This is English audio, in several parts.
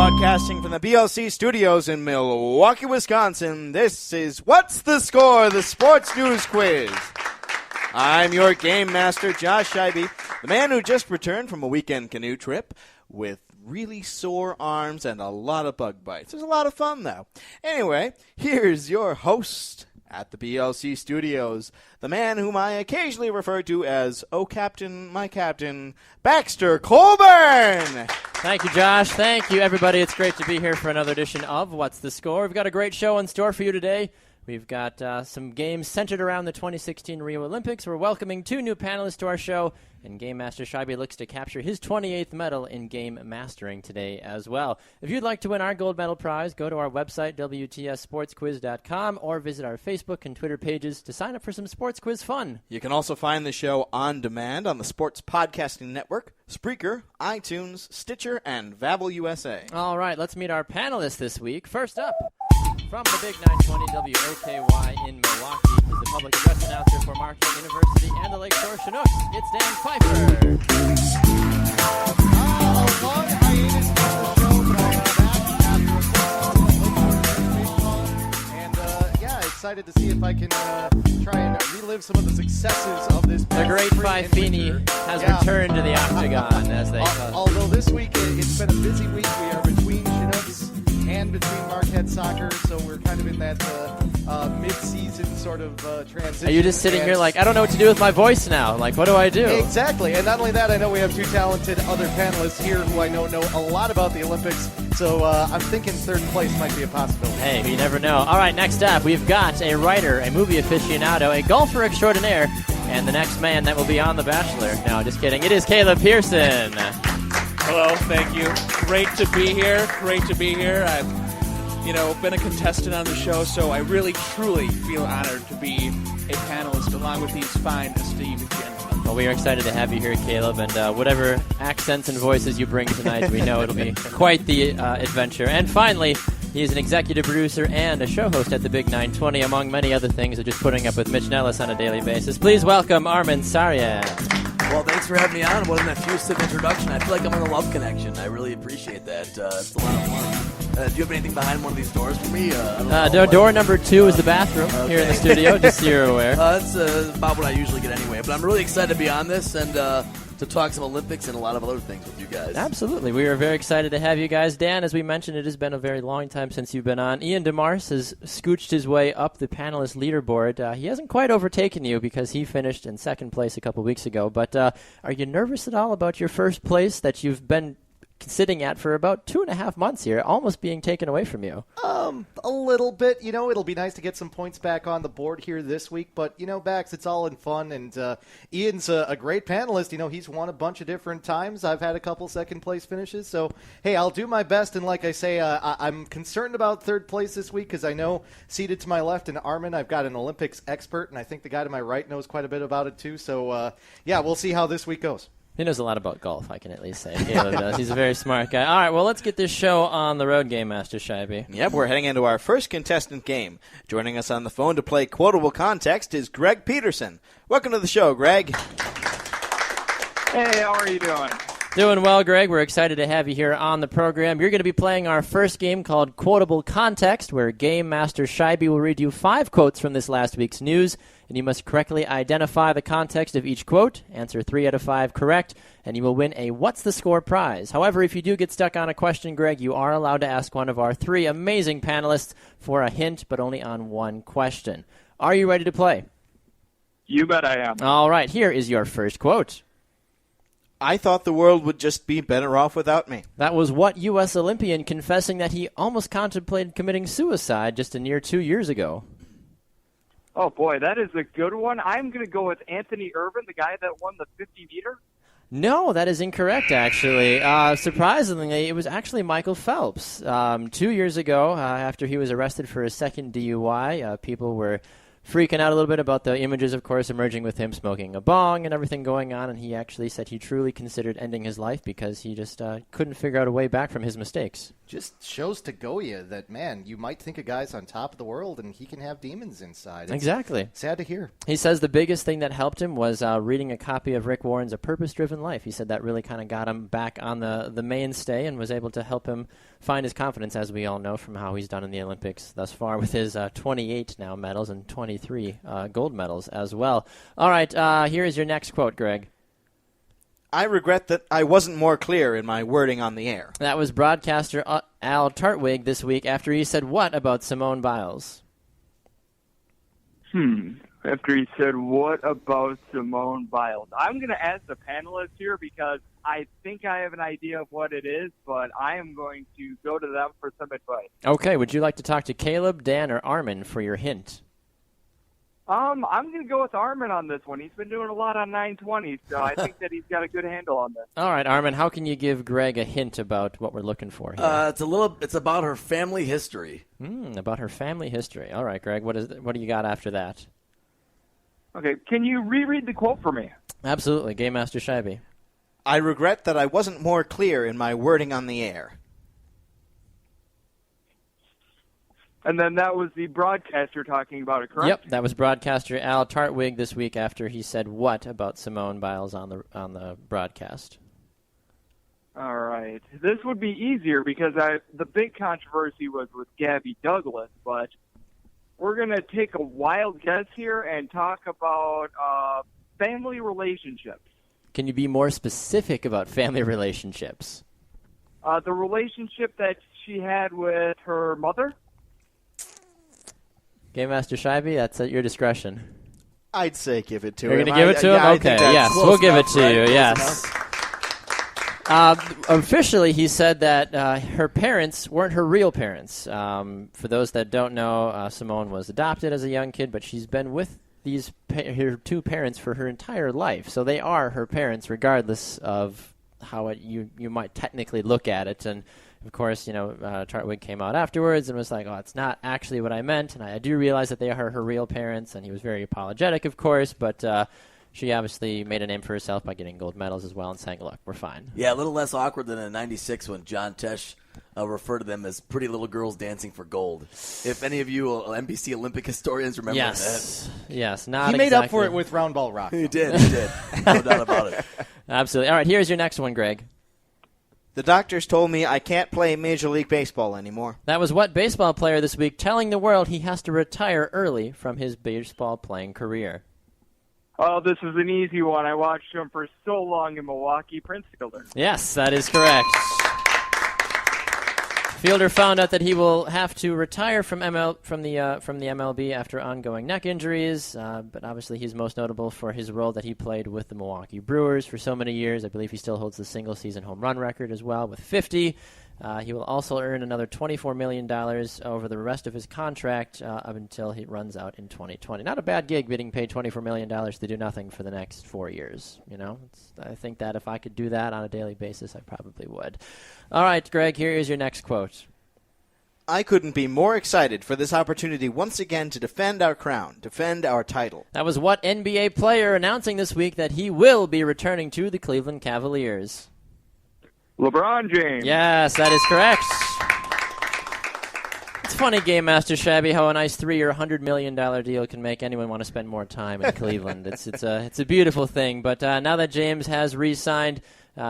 Broadcasting from the BLC studios in Milwaukee, Wisconsin, this is What's the Score, the Sports News Quiz. I'm your game master, Josh Scheibe, the man who just returned from a weekend canoe trip with really sore arms and a lot of bug bites. It was a lot of fun, though. Anyway, here's your host at the BLC studios, the man whom I occasionally refer to as, oh, Captain, my Captain, Baxter Colburn. Thank you, Josh. Thank you, everybody. It's great to be here for another edition of What's the Score. We've got a great show in store for you today. We've got some games centered around the 2016 Rio Olympics. We're welcoming two new panelists to our show, and Game Master Scheibe looks to capture his 28th medal in game mastering today as well. If you'd like to win our gold medal prize, go to our website, WTSSportsQuiz.com, or visit our Facebook and Twitter pages to sign up for some sports quiz fun. You can also find the show on demand on the Sports Podcasting Network, Spreaker, iTunes, Stitcher, and Vavel USA. All right, let's meet our panelists this week. First up, from the Big 920 WOKY in Milwaukee, is the public address announcer for Marquette University and the Lakeshore Chinooks. It's Dan Pfeiffer. A long hiatus from the show, but I'm back after excited to see if I can try and relive some of the successes of this. The great Pfeifini has returned to the octagon, as they call it. Although this week it's been a busy week, we are between Chinooks and between Marquette soccer, so we're kind of in that mid-season sort of transition. Are you just sitting here like, I don't know what to do with my voice now? Like, what do I do? Exactly, and not only that, I know we have two talented other panelists here who I know a lot about the Olympics, so I'm thinking third place might be a possibility. Hey, you never know. All right, next up, we've got a writer, a movie aficionado, a golfer extraordinaire, and the next man that will be on The Bachelor. No, just kidding. It is Caleb Pearson. Hello, thank you. Great to be here. I've, been a contestant on the show, so I really, truly feel honored to be a panelist along with these fine, esteemed gentlemen. Well, we are excited to have you here, Caleb, and whatever accents and voices you bring tonight, we know it'll be quite the adventure. And finally, he is an executive producer and a show host at the Big 920, among many other things, of just putting up with Mitch Nellis on a daily basis. Please welcome Armin Saryan. Well, thanks for having me on. What an effusive introduction. I feel like I'm on a love connection. I really appreciate that. It's a lot of fun. Do you have anything behind one of these doors for me? Door number 2 is the bathroom here in the studio, just so you're aware. That's about what I usually get anyway. But I'm really excited to be on this and to talk some Olympics and a lot of other things with you guys. Absolutely. We are very excited to have you guys. Dan, as we mentioned, it has been a very long time since you've been on. Ian DeMars has scooched his way up the panelist leaderboard. He hasn't quite overtaken you because he finished in second place a couple weeks ago. But are you nervous at all about your first place that you've been sitting at for about 2.5 months here, almost being taken away from you? A little bit. It'll be nice to get some points back on the board here this week, but, Bax, it's all in fun, and Ian's a great panelist. He's won a bunch of different times. I've had a couple second-place finishes, so, hey, I'll do my best, and like I say, I'm concerned about third place this week because I know seated to my left in Armin, I've got an Olympics expert, and I think the guy to my right knows quite a bit about it, too, so, we'll see how this week goes. He knows a lot about golf, I can at least say. Caleb does. He's a very smart guy. All right, well, let's get this show on the road, Game Master Scheibe. Yep, we're heading into our first contestant game. Joining us on the phone to play Quotable Context is Greg Peterson. Welcome to the show, Greg. Hey, how are you doing? Doing well, Greg. We're excited to have you here on the program. You're going to be playing our first game called Quotable Context, where Game Master Scheibe will read you 5 quotes from this last week's news, and you must correctly identify the context of each quote, answer 3 out of 5 correct, and you will win a What's the Score prize. However, if you do get stuck on a question, Greg, you are allowed to ask one of our 3 amazing panelists for a hint, but only on one question. Are you ready to play? You bet I am. All right, here is your first quote. I thought the world would just be better off without me. That was what U.S. Olympian confessing that he almost contemplated committing suicide just a near 2 years ago. Oh, boy, that is a good one. I'm going to go with Anthony Irvin, the guy that won the 50-meter. No, that is incorrect, actually. Surprisingly, it was actually Michael Phelps. 2 years ago, after he was arrested for his second DUI, people were freaking out a little bit about the images, of course, emerging with him smoking a bong and everything going on, and he actually said he truly considered ending his life because he just couldn't figure out a way back from his mistakes. Just shows to Goya that, man, you might think a guy's on top of the world and he can have demons inside. It's Exactly. sad to hear. He says the biggest thing that helped him was reading a copy of Rick Warren's A Purpose-Driven Life. He said that really kind of got him back on the mainstay and was able to help him find his confidence, as we all know from how he's done in the Olympics thus far with his 28 now medals and 23 gold medals as well. All right, here is your next quote, Greg. I regret that I wasn't more clear in my wording on the air. That was broadcaster Al Tartwig this week after he said what about Simone Biles? After he said, what about Simone Biles? I'm going to ask the panelists here because I think I have an idea of what it is, but I am going to go to them for some advice. Okay, would you like to talk to Caleb, Dan, or Armin for your hint? I'm going to go with Armin on this one. He's been doing a lot on 920, so I think that he's got a good handle on this. All right, Armin, how can you give Greg a hint about what we're looking for here? It's about her family history. About her family history. All right, Greg, what do you got after that? Okay, can you reread the quote for me? Absolutely, Game Master Scheibe. I regret that I wasn't more clear in my wording on the air. And then that was the broadcaster talking about it, correct? Yep, that was broadcaster Al Tartwig this week after he said what about Simone Biles on the broadcast. All right. This would be easier because the big controversy was with Gabby Douglas, but we're going to take a wild guess here and talk about family relationships. Can you be more specific about family relationships? The relationship that she had with her mother. Game Master Scheibe, that's at your discretion. I'd say give it to him. You're going to give it to him? Okay, yes, we'll give it to you, yes. Officially, he said that her parents weren't her real parents. For those that don't know, Simone was adopted as a young kid, but she's been with her two parents for her entire life. So they are her parents regardless of how you might technically look at it. And of course, Tartwig came out afterwards and was like, oh, it's not actually what I meant. And I do realize that they are her real parents. And he was very apologetic, of course. But she obviously made a name for herself by getting gold medals as well and saying, look, we're fine. Yeah, a little less awkward than in '96 when John Tesh referred to them as pretty little girls dancing for gold. If any of you NBC Olympic historians remember that. Yes, not He made exactly. up for it with round ball rock. He did. No doubt about it. Absolutely. All right, here's your next one, Greg. The doctors told me I can't play Major League Baseball anymore. That was what baseball player this week telling the world he has to retire early from his baseball playing career? Oh, this is an easy one. I watched him for so long in Milwaukee. Prince Fielder. Yes, that is correct. Fielder found out that he will have to retire from the MLB after ongoing neck injuries, but obviously he's most notable for his role that he played with the Milwaukee Brewers for so many years. I believe he still holds the single-season home run record as well with 50. He will also earn another $24 million over the rest of his contract up until he runs out in 2020. Not a bad gig getting paid $24 million to do nothing for the next 4 years. I think that if I could do that on a daily basis, I probably would. All right, Greg, here is your next quote. I couldn't be more excited for this opportunity once again to defend our crown, defend our title. That was what NBA player announcing this week that he will be returning to the Cleveland Cavaliers. LeBron James. Yes, that is correct. It's funny, Game Master Shabby, how a nice 3-year, $100 million deal can make anyone want to spend more time in Cleveland. It's a beautiful thing. But now that James has re-signed,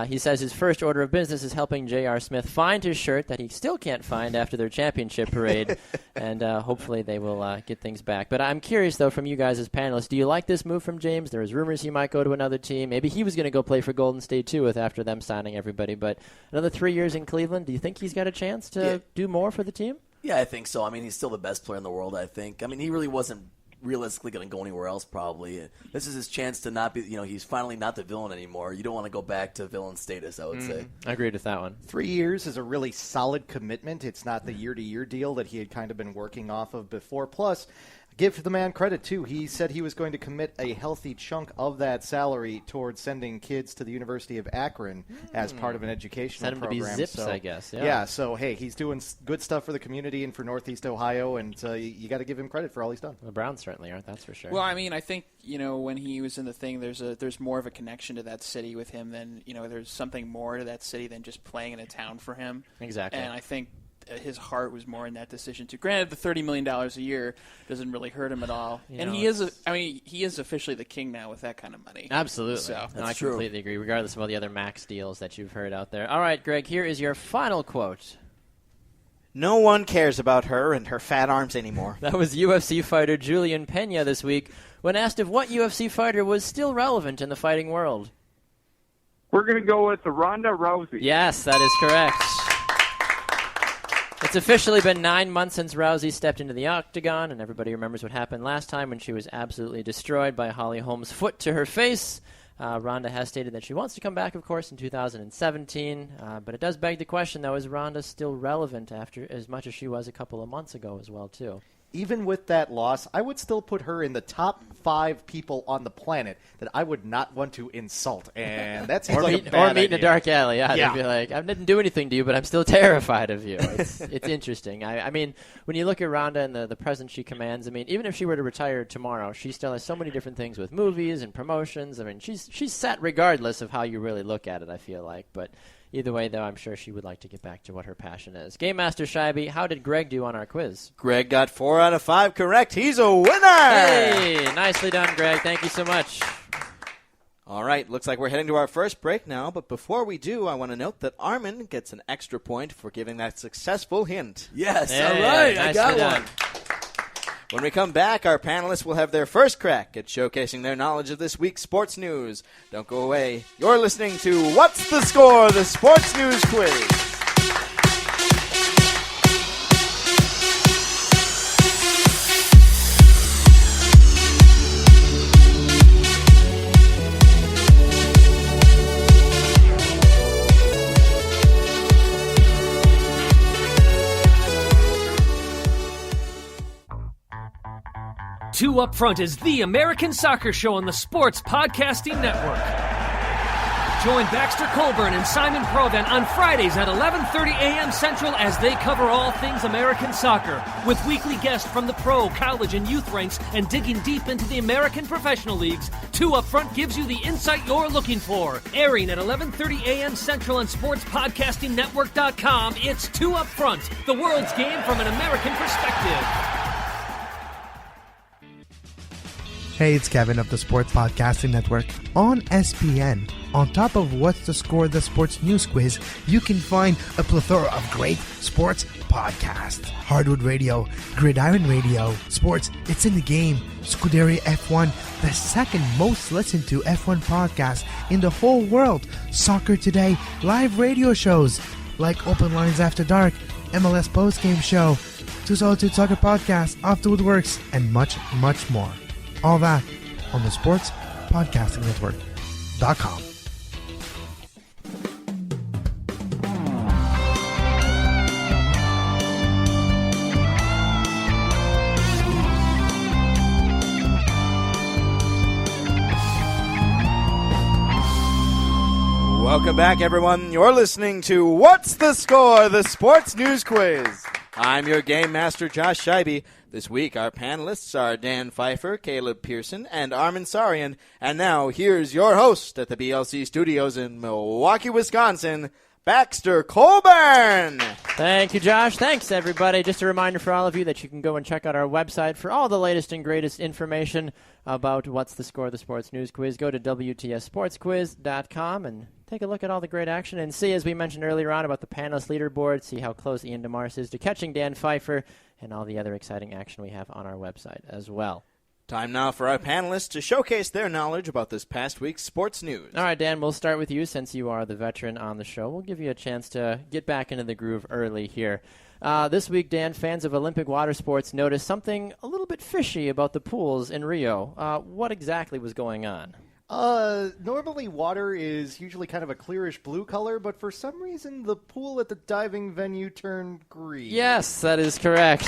he says his first order of business is helping J.R. Smith find his shirt that he still can't find after their championship parade, and hopefully they will get things back. But I'm curious, though, from you guys as panelists, do you like this move from James? There was rumors he might go to another team. Maybe he was going to go play for Golden State, too, after them signing everybody. But another 3 years in Cleveland, do you think he's got a chance to do more for the team? Yeah, I think so. I mean, he's still the best player in the world, I think. I mean, he really wasn't realistically going to go anywhere else probably. This is his chance to not be, he's finally not the villain anymore. You don't want to go back to villain status, I would say. I agreed with that one. 3 years is a really solid commitment. It's not the year-to-year deal that he had kind of been working off of before. Plus, give the man credit, too. He said he was going to commit a healthy chunk of that salary towards sending kids to the University of Akron as part of an educational Send him program. to be Zips, I guess. Yeah, so, hey, he's doing good stuff for the community and for Northeast Ohio, and you got to give him credit for all he's done. The Browns certainly aren't, that's for sure. Well, I mean, I think, when he was in the thing, there's more of a connection to that city with him than, there's something more to that city than just playing in a town for him. Exactly. And I think his heart was more in that decision too. Granted, the $30 million a year doesn't really hurt him at all. He is officially the king now with that kind of money. Absolutely. So, I completely agree, regardless of all the other max deals that you've heard out there. All right, Greg, here is your final quote. No one cares about her and her fat arms anymore. That was UFC fighter Julian Pena this week when asked if what UFC fighter was still relevant in the fighting world. We're going to go with Ronda Rousey. Yes, that is correct. It's officially been 9 months since Rousey stepped into the octagon, and everybody remembers what happened last time when she was absolutely destroyed by Holly Holm's foot to her face. Ronda has stated that she wants to come back, of course, in 2017. But it does beg the question, though, is Ronda still relevant after as much as she was a couple of months ago as well, too? Even with that loss, I would still put her in the top 5 people on the planet that I would not want to insult. And that seems like a bad Or meet in idea. a dark alley. Yeah. Yeah. They'd be like, I didn't do anything to you, but I'm still terrified of you. It's interesting. I mean, when you look at Ronda and the presence she commands, I mean, even if she were to retire tomorrow, she still has so many different things with movies and promotions. I mean, she's set regardless of how you really look at it, I feel like. But either way, though, I'm sure she would like to get back to what her passion is. Game Master Scheibe, how did Greg do on our quiz? Greg got 4 out of 5 correct. He's a winner! Hey, nicely done, Greg. Thank you so much. All right, looks like we're heading to our first break now, but before we do, I want to note that Armin gets an extra point for giving that successful hint. Yes, Hey, all right, I nicely got done. one. When we come back, our panelists will have their first crack at showcasing their knowledge of this week's sports news. Don't go away. You're listening to What's the Score? The Sports News Quiz. Two Up Front is the American soccer show on the Sports Podcasting Network. Join Baxter Colburn and Simon Provan on Fridays at 11:30 a.m. Central as they cover all things American soccer, with weekly guests from the pro, college, and youth ranks and digging deep into the American professional leagues. Two Up Front gives you the insight you're looking for. Airing at 11:30 a.m. Central on SportsPodcastingNetwork.com, it's Two Up Front, the world's game from an American perspective. Hey, it's Kevin of the Sports Podcasting Network on SPN. On top of What's the Score? The Sports News Quiz, you can find a plethora of great sports podcasts. Hardwood Radio, Gridiron Radio, Sports, It's in the Game, Scuderia F1, the second most listened to F1 podcast in the whole world, Soccer Today, live radio shows like Open Lines After Dark, MLS Postgame Show, 202 Soccer Podcast, Off the Woodworks, and much, much more. All that on the Sports Podcasting Network.com. Welcome back, everyone. You're listening to What's the Score? The Sports News Quiz. I'm your Game Master, Josh Scheibe. This week, our panelists are Dan Pfeiffer, Caleb Pearson, and Armin Sarian. And now, here's your host at the BLC Studios in Milwaukee, Wisconsin, Baxter Colburn. Thank you, Josh. Thanks, everybody. Just a reminder for all of you that you can go and check out our website for all the latest and greatest information about What's the Score? The Sports News Quiz. Go to WTSSportsQuiz.com and take a look at all the great action and see, as we mentioned earlier on, about the panelist leaderboard, see how close Ian DeMars is to catching Dan Pfeiffer, and all the other exciting action we have on our website as well. Time now for our panelists to showcase their knowledge about this past week's sports news. All right, Dan, we'll start with you since you are the veteran on the show. We'll give you a chance to get back into the groove early here. This week, Dan, fans of Olympic water sports noticed something a little bit fishy about the pools in Rio. What exactly was going on? Normally water is usually kind of a clearish blue color, but for some reason the pool at the diving venue turned green. Yes, that is correct.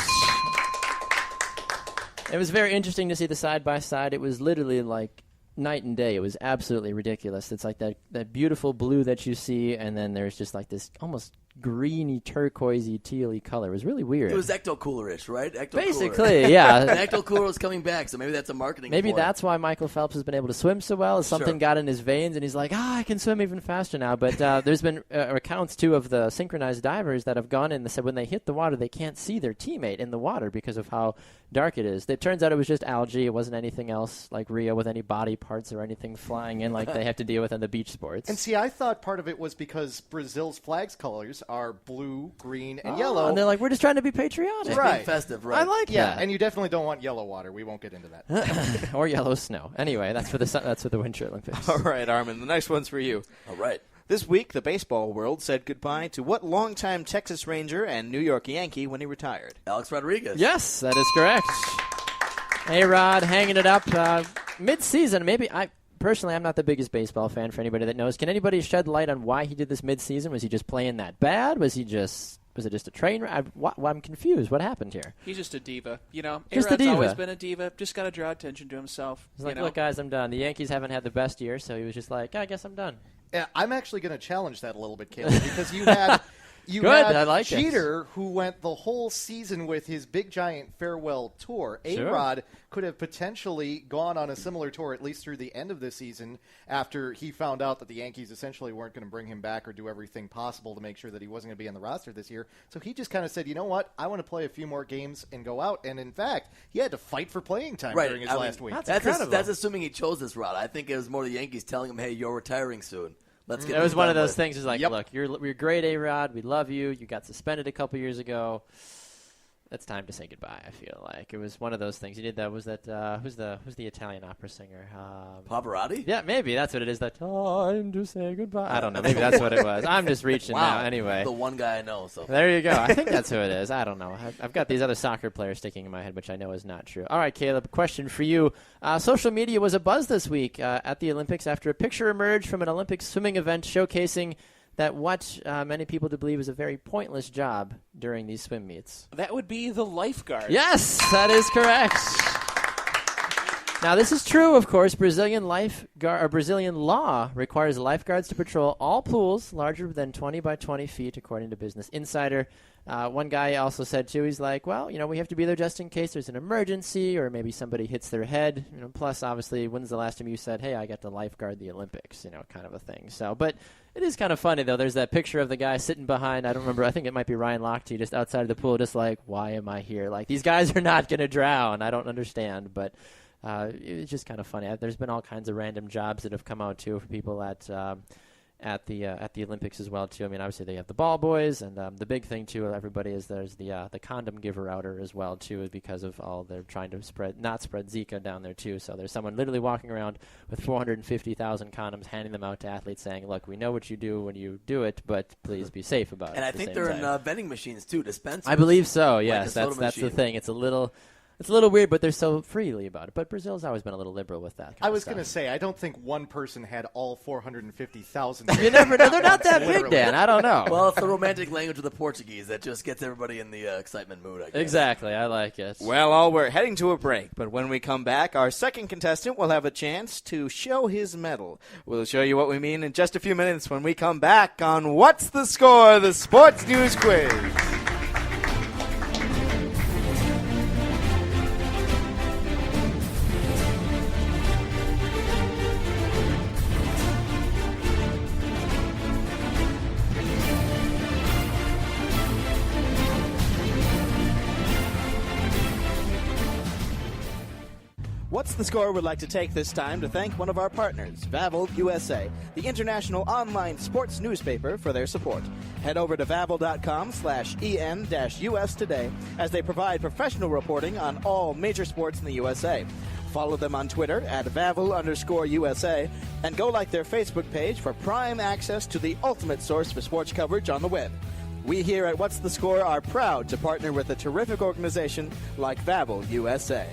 It was very interesting to see the side-by-side. It was literally like night and day. It was absolutely ridiculous. It's like that beautiful blue that you see, and then there's just like this almost greeny, turquoisey, tealy color. It was really weird. It was ecto-coolerish, right? Basically, yeah. And ecto-cooler is coming back, so maybe that's a marketing Maybe ploy. that's why Michael Phelps has been able to swim so well. Is something got in his veins, and he's like, I can swim even faster now. But there's been accounts, too, of the synchronized divers that have gone in and said when they hit the water, they can't see their teammate in the water because of how dark it is. It turns out it was just algae. It wasn't anything else like Rio with any body parts or anything flying in like they have to deal with in the beach sports. And see, I thought part of it was because Brazil's flag's colors are blue, green, and yellow. And they're like, we're just trying to be patriotic. Just being festive, right? I like Yeah, that. and you definitely don't want yellow water. We won't get into that. Or yellow snow. Anyway, that's for the Winter Olympics. All right, Armin, the next one's for you. All right. This week, the baseball world said goodbye to what longtime Texas Ranger and New York Yankee when he retired? Alex Rodriguez. Yes, that is correct. A-Rod hanging it up mid-season. Personally, I'm not the biggest baseball fan for anybody that knows. Can anybody shed light on why he did this mid-season? Was he just playing that bad? Was it just a train wreck? I'm confused. What happened here? He's just a diva. You know, Just a A-Rod's diva. always been a diva. Just got to draw attention to himself. He's like, you know? look, guys, I'm done. The Yankees haven't had the best year, so he was just like, I guess I'm done. Yeah, I'm actually going to challenge that a little bit, Caleb, because you had Good, I like it. Jeter, who went the whole season with his big giant farewell tour. Sure. A-Rod could have potentially gone on a similar tour at least through the end of the season after he found out that the Yankees essentially weren't going to bring him back or do everything possible to make sure that he wasn't going to be on the roster this year. So he just kind of said, you know what, I want to play a few more games and go out. And in fact, he had to fight for playing time during his last week. That's assuming he chose this route. I think it was more the Yankees telling him, hey, you're retiring soon. Let's get It was this one done of those with. things. It's like, look, you're great, A-Rod. We love you. You got suspended a couple years ago. It's time to say goodbye. I feel like it was one of those things. You did that. Was that who's the Italian opera singer? Pavarotti? Yeah, maybe that's what it is. That time to say goodbye. I don't know. Maybe that's what it was. I'm just reaching now. Anyway, the one guy I know. So there you go. I think that's who it is. I don't know. I've got these other soccer players sticking in my head, which I know is not true. All right, Caleb. Question for you. Social media was abuzz this week at the Olympics after a picture emerged from an Olympic swimming event showcasing that what many people to believe is a very pointless job during these swim meets. That would be the lifeguard. Yes, that is correct. Now, this is true, of course. Brazilian law requires lifeguards to patrol all pools larger than 20 by 20 feet, according to Business Insider. One guy also said, too, he's like, well, we have to be there just in case there's an emergency or maybe somebody hits their head. Plus, obviously, when's the last time you said, hey, I got to lifeguard the Olympics, kind of a thing. So, but it is kind of funny, though. There's that picture of the guy sitting behind, I don't remember, I think it might be Ryan Lochte, just outside of the pool, just like, why am I here? Like, these guys are not going to drown. I don't understand, but it's just kind of funny. There's been all kinds of random jobs that have come out, too, for people at the Olympics as well, too. I mean, obviously they have the ball boys, and the big thing too of everybody is there's the condom giver outer as well too, because of all they're trying to not spread Zika down there too. So there's someone literally walking around with 450,000 condoms, handing them out to athletes, saying, "Look, we know what you do when you do it, but please be safe about it." And I think they're in vending machines too, dispensers. I believe so. Yes, like that's the thing. It's a little weird, but they're so freely about it. But Brazil's always been a little liberal with that. I was going to say, I don't think one person had all 450,000. You never know. They're not that big, Dan. I don't know. Well, it's the romantic language of the Portuguese that just gets everybody in the excitement mood, I guess. Exactly. I like it. Well, we're heading to a break, but when we come back, our second contestant will have a chance to show his medal. We'll show you what we mean in just a few minutes when we come back on What's the Score, the Sports News Quiz. What's the Score would like to take this time to thank one of our partners, Vavel USA, the international online sports newspaper, for their support. Head over to vavel.com/en-US today as they provide professional reporting on all major sports in the USA. Follow them on Twitter at @Vavel_USA and go like their Facebook page for prime access to the ultimate source for sports coverage on the web. We here at What's the Score are proud to partner with a terrific organization like Vavel USA.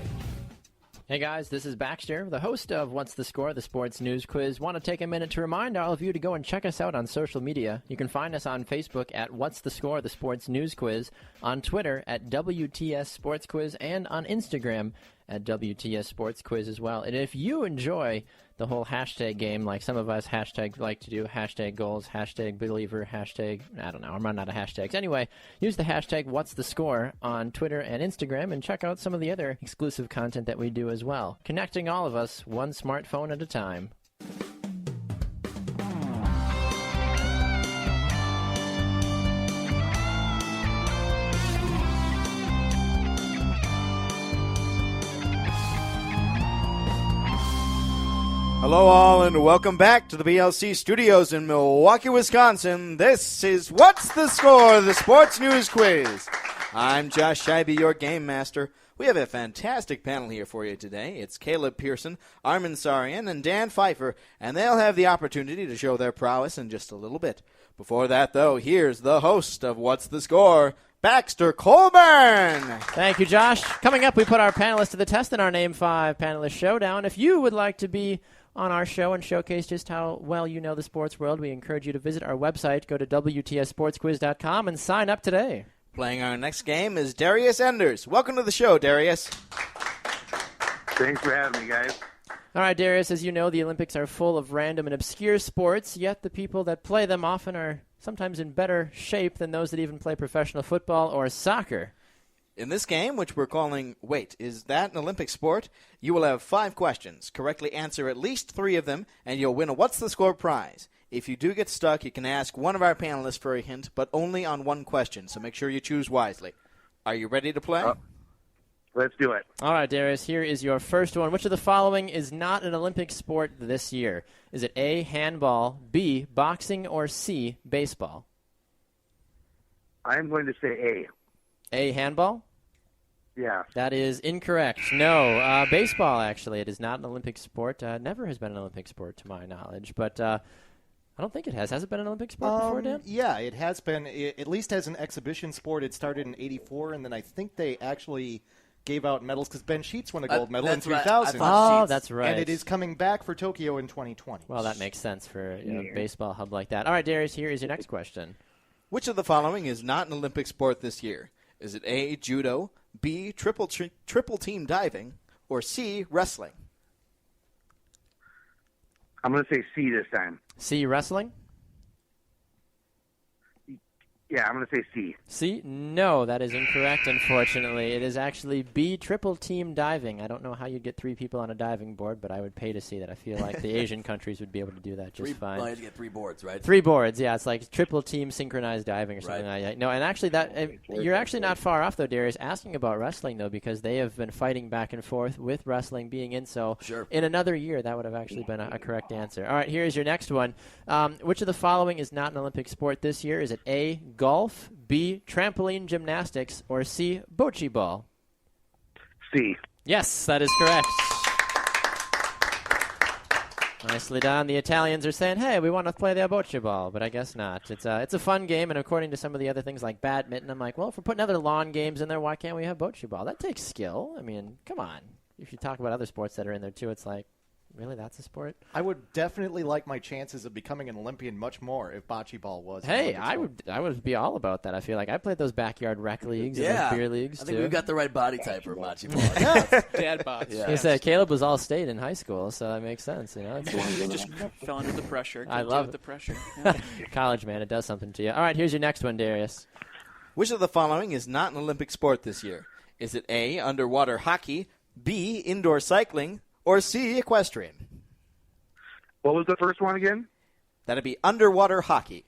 Hey guys, this is Baxter, the host of What's the Score, the Sports News Quiz. Want to take a minute to remind all of you to go and check us out on social media. You can find us on Facebook at What's the Score, the Sports News Quiz, on Twitter at WTS Sports Quiz, and on Instagram at WTS Sports Quiz as well. And if you enjoy the whole hashtag game, like some of us hashtag like to do, hashtag goals, hashtag believer, hashtag, I don't know, I'm running out of hashtags. Anyway, use the hashtag What's the Score on Twitter and Instagram and check out some of the other exclusive content that we do as well. Connecting all of us one smartphone at a time. Hello all and welcome back to the BLC studios in Milwaukee, Wisconsin. This is What's the Score, the Sports News Quiz. I'm Josh Scheibe, your game master. We have a fantastic panel here for you today. It's Caleb Pearson, Armin Sarian, and Dan Pfeiffer, and they'll have the opportunity to show their prowess in just a little bit. Before that, though, here's the host of What's the Score, Baxter Colburn. Thank you, Josh. Coming up, we put our panelists to the test in our Name 5 panelist showdown. If you would like to be on our show and showcase just how well you know the sports world, we encourage you to visit our website. Go to WTSSportsQuiz.com and sign up today. Playing our next game is Darius Enders. Welcome to the show, Darius. Thanks for having me, guys. All right, Darius, as you know, the Olympics are full of random and obscure sports, yet the people that play them often are sometimes in better shape than those that even play professional football or soccer. In this game, which we're calling Wait, Is That an Olympic Sport?, you will have 5 questions. Correctly answer at least 3 of them, and you'll win a What's the Score prize. If you do get stuck, you can ask one of our panelists for a hint, but only on one question, so make sure you choose wisely. Are you ready to play? Let's do it. All right, Darius, here is your first one. Which of the following is not an Olympic sport this year? Is it A, handball, B, boxing, or C, baseball? I'm going to say A. A, handball? Yeah. That is incorrect. No, baseball, actually. It is not an Olympic sport. Never has been an Olympic sport, to my knowledge. But I don't think it has. Has it been an Olympic sport before, Dan? Yeah, it has been. At least as an exhibition sport, it started in '84, and then I think they actually gave out medals because Ben Sheets won a gold medal in 2000. Oh, that's right. And it is coming back for Tokyo in 2020. Well, that makes sense for a baseball hub like that. All right, Darius, here is your next question. Which of the following is not an Olympic sport this year? Is it A, judo, B, triple team diving, or C, wrestling? I'm going to say C this time. C, wrestling? Yeah, I'm going to say C. C? No, that is incorrect, unfortunately. It is actually B, triple team diving. I don't know how you'd get 3 people on a diving board, but I would pay to see that. I feel like the Asian countries would be able to do that just fine. You have to get 3 boards, right? 3 boards, yeah. It's like triple team synchronized diving or something like that. No, and actually you're actually not far off, though, Darius, asking about wrestling, though, because they have been fighting back and forth with wrestling being in. So in another year, that would have actually been a correct answer. All right, here's your next one. Which of the following is not an Olympic sport this year? Is it A, golf, B, trampoline gymnastics, or C, bocce ball? C. Yes, that is correct. Nicely done. The Italians are saying, hey, we want to play the bocce ball, but I guess not. It's a fun game, and according to some of the other things like badminton, I'm like, well, if we're putting other lawn games in there, why can't we have bocce ball? That takes skill. I mean, come on. If you talk about other sports that are in there, too, it's like, really, that's a sport? I would definitely like my chances of becoming an Olympian much more if bocce ball was. Hey, I would be all about that. I feel like I played those backyard rec leagues and those beer leagues, I think too. we've got the right body type for bocce ball. Dad bods. He said Caleb was all state in high school, so that makes sense. You know, You just fell under the pressure. I love the pressure. college, man. It does something to you. All right, here's your next one, Darius. Which of the following is not an Olympic sport this year? Is it A, underwater hockey, B, indoor cycling, or C, equestrian? What was the first one again? That'd be underwater hockey.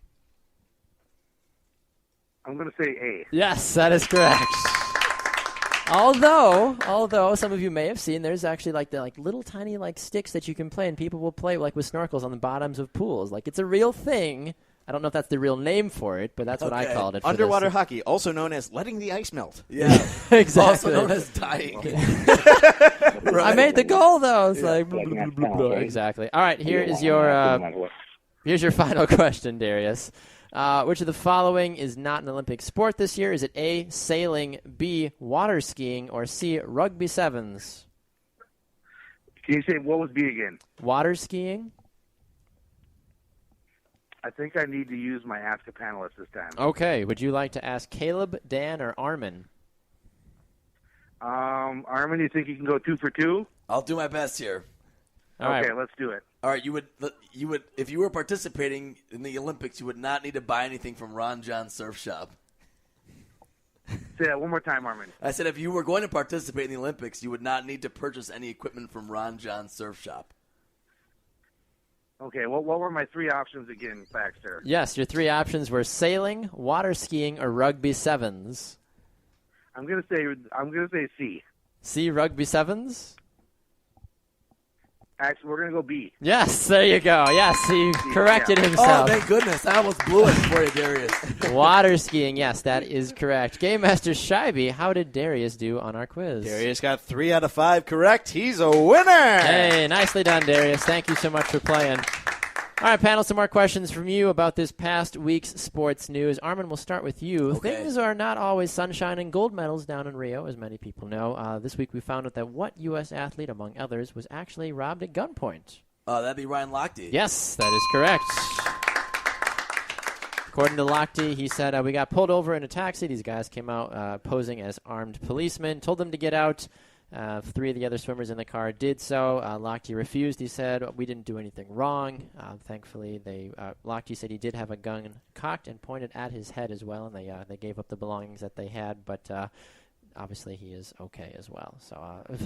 I'm going to say A. Yes, that is correct. Although some of you may have seen, there's actually like the little tiny sticks that you can play, and people will play like with snorkels on the bottoms of pools. Like, it's a real thing. I don't know if that's the real name for it, but that's what I called it. Underwater hockey, also known as letting the ice melt. Yeah, exactly. Also known as dying. I made the goal, though. It's like blah, blah, blah, blah. Exactly. All right, here's your final question, Darius. Which of the following is not an Olympic sport this year? Is it A, sailing, B, water skiing, or C, rugby sevens? Can you say what was B again? Water skiing? I think I need to use my Ask a Panelist this time. Okay. Would you like to ask Caleb, Dan, or Armin? Armin, you think you can go 2 for 2? I'll do my best here. All right. Okay, let's do it. All right, you would if you were participating in the Olympics, you would not need to buy anything from Ron John Surf Shop. Say that one more time, Armin. I said if you were going to participate in the Olympics, you would not need to purchase any equipment from Ron John Surf Shop. Okay, what were my 3 options again, Baxter? Yes, your 3 options were sailing, water skiing, or rugby sevens. I'm gonna say C. C, rugby sevens? Actually, we're gonna go B. Yes, there you go. Yes, he corrected Oh, himself. thank goodness. I almost blew it for you, Darius. Water skiing, yes, that is correct. Game Master Scheibe, how did Darius do on our quiz? Darius got 3 out of 5 correct. He's a winner. Hey, nicely done, Darius. Thank you so much for playing. All right, panel, some more questions from you about this past week's sports news. Armin, we'll start with you. Okay. Things are not always sunshine and gold medals down in Rio, as many people know. This week we found out that what U.S. athlete, among others, was actually robbed at gunpoint? That'd be Ryan Lochte. Yes, that is correct. According to Lochte, he said, we got pulled over in a taxi. These guys came out posing as armed policemen, told them to get out. 3 of the other swimmers in the car did so. Lochte refused. He said, we didn't do anything wrong. Thankfully, Lochte said he did have a gun cocked and pointed at his head as well, and they gave up the belongings that they had, but obviously he is okay as well. So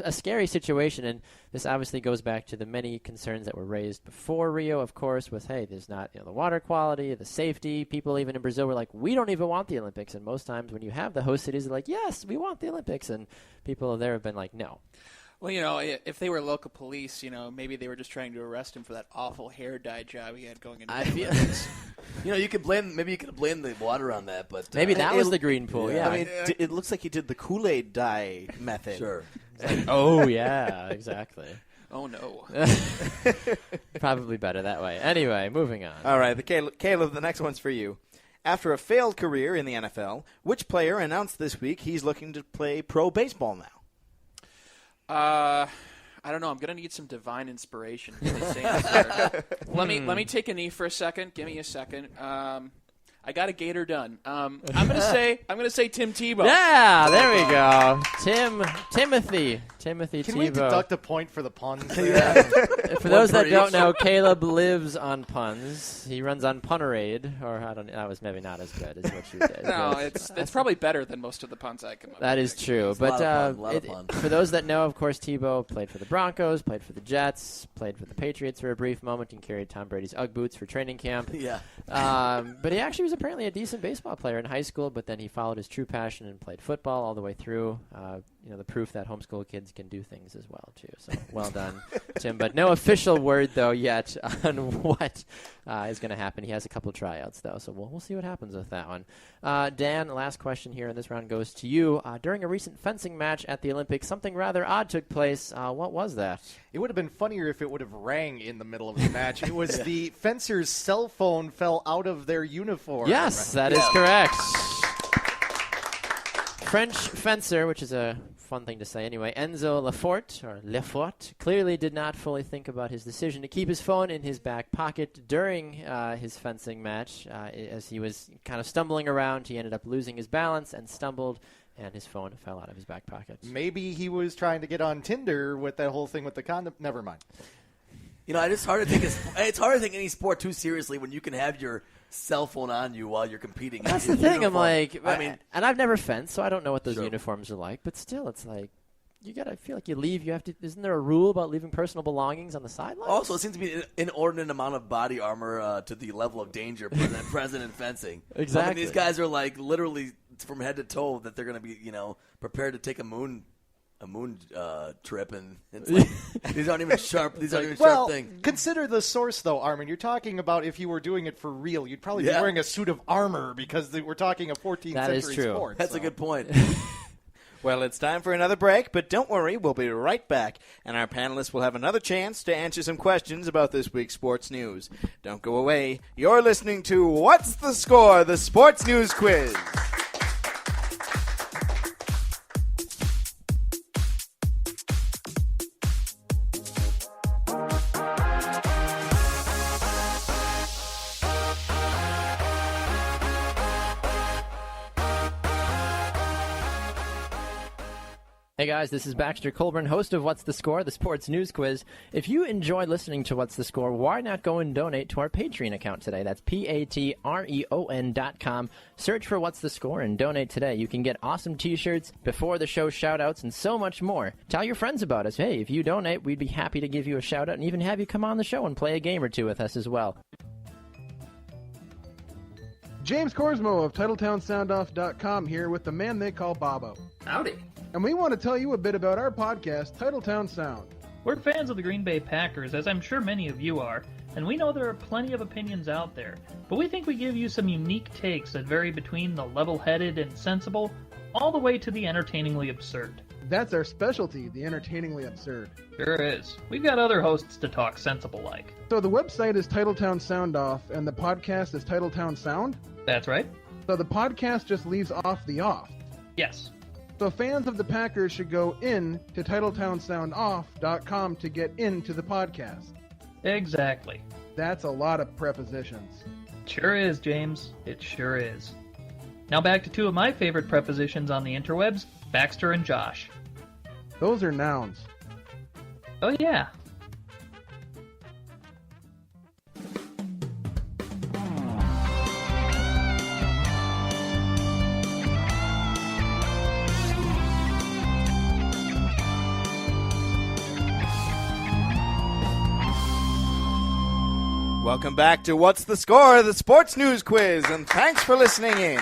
a scary situation, and this obviously goes back to the many concerns that were raised before Rio, of course, with, hey, there's not the water quality, the safety. People even in Brazil were like, we don't even want the Olympics. And most times when you have the host cities, they're like, yes, we want the Olympics. And people there have been like, no. Well, if they were local police, maybe they were just trying to arrest him for that awful hair dye job he had going into I the feel, Olympics. you could blame the water on that, but Maybe that was the green pool, yeah. I mean, it looks like he did the Kool-Aid dye method. Sure. Oh, yeah, exactly. Oh, no. Probably better that way. Anyway, moving on. All right, Caleb, the next one's for you. After a failed career in the NFL, which player announced this week he's looking to play pro baseball now? I don't know. I'm gonna need some divine inspiration. For this answer. Let me take a knee for a second. Give me a second. I got a gator done. I'm gonna say Tim Tebow. Yeah, there we go. Timothy Tebow. Can we deduct a point for the puns? For those that don't know, Caleb lives on puns. He runs on Punnerade, or I don't know. That was maybe not as good as what you did. No, it's probably better than most of the puns I come up with. That is true. It's But a lot of fun. for those that know, of course, Tebow played for the Broncos, played for the Jets, played for the Patriots for a brief moment, and carried Tom Brady's Ugg boots for training camp. Yeah. But he actually was apparently a decent baseball player in high school, but then he followed his true passion and played football all the way through. The proof that homeschool kids can do things as well, too. So well done, Tim. But no official word, though, yet on what is going to happen. He has a couple of tryouts, though, so we'll see what happens with that one. Dan, last question here in this round goes to you. During a recent fencing match at the Olympics, something rather odd took place. What was that? It would have been funnier if it would have rang in the middle of the match. It was the fencer's cell phone fell out of their uniform. Yes, that is correct. French fencer, which is a fun thing to say anyway, Enzo Lefort, clearly did not fully think about his decision to keep his phone in his back pocket during his fencing match. As he was kind of stumbling around, he ended up losing his balance and stumbled, and his phone fell out of his back pocket. Maybe he was trying to get on Tinder with that whole thing with the condom. Never mind. It's hard to take any sport too seriously when you can have your cell phone on you while you're competing. That's in the thing. uniform. I'm like, and I've never fenced, so I don't know what those Sure. uniforms are like. But still, it's like I feel like you leave. You have to. Isn't there a rule about leaving personal belongings on the sidelines? Also, it seems to be an inordinate amount of body armor to the level of danger present in fencing. Exactly. I mean, these guys are like literally from head to toe that they're going to be, prepared to take a moon trip, and it's like, these aren't even sharp. These aren't even sharp things. Consider the source, though, Armin. You're talking about if you were doing it for real, you'd probably be Yeah. wearing a suit of armor because we're talking a 14th That is century true. sport. That's so. a good point. Well, it's time for another break, but don't worry, we'll be right back, and our panelists will have another chance to answer some questions about this week's sports news. Don't go away. You're listening to What's the Score? The Sports News Quiz. Hey guys, this is Baxter Colburn, host of What's the Score, the sports news quiz. If you enjoy listening to What's the Score, why not go and donate to our Patreon account today? That's patreon.com. Search for What's the Score and donate today. You can get awesome t-shirts, before the show shout-outs, and so much more. Tell your friends about us. Hey, if you donate, we'd be happy to give you a shout-out and even have you come on the show and play a game or two with us as well. James Corsmo of TitletownSoundoff.com here with the man they call Bobo. Howdy. And we want to tell you a bit about our podcast, Titletown Sound. We're fans of the Green Bay Packers, as I'm sure many of you are, and we know there are plenty of opinions out there, but we think we give you some unique takes that vary between the level-headed and sensible, all the way to the entertainingly absurd. That's our specialty, the entertainingly absurd. Sure is. We've got other hosts to talk sensible-like. So the website is Titletown Sound Off, and the podcast is Titletown Sound? That's right. So the podcast just leaves off the off. Yes. So fans of the Packers should go in to TitletownSoundoff.com to get into the podcast. Exactly. That's a lot of prepositions. Sure is, James. It sure is. Now back to two of my favorite prepositions on the interwebs, Baxter and Josh. Those are nouns. Oh yeah. Welcome back to What's the Score, the sports news quiz, and thanks for listening in.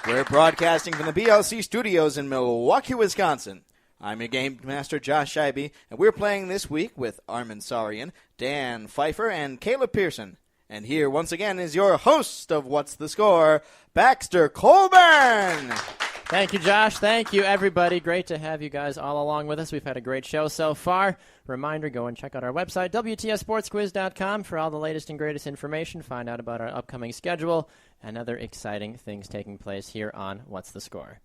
We're broadcasting from the BLC studios in Milwaukee, Wisconsin. I'm your game master, Josh Scheibe, and we're playing this week with Armin Sarian, Dan Pfeiffer, and Caleb Pearson. And here, once again, is your host of What's the Score, Baxter Colburn. Thank you, Josh. Thank you, everybody. Great to have you guys all along with us. We've had a great show so far. Reminder, go and check out our website, WTSSportsQuiz.com, for all the latest and greatest information. Find out about our upcoming schedule and other exciting things taking place here on What's the Score.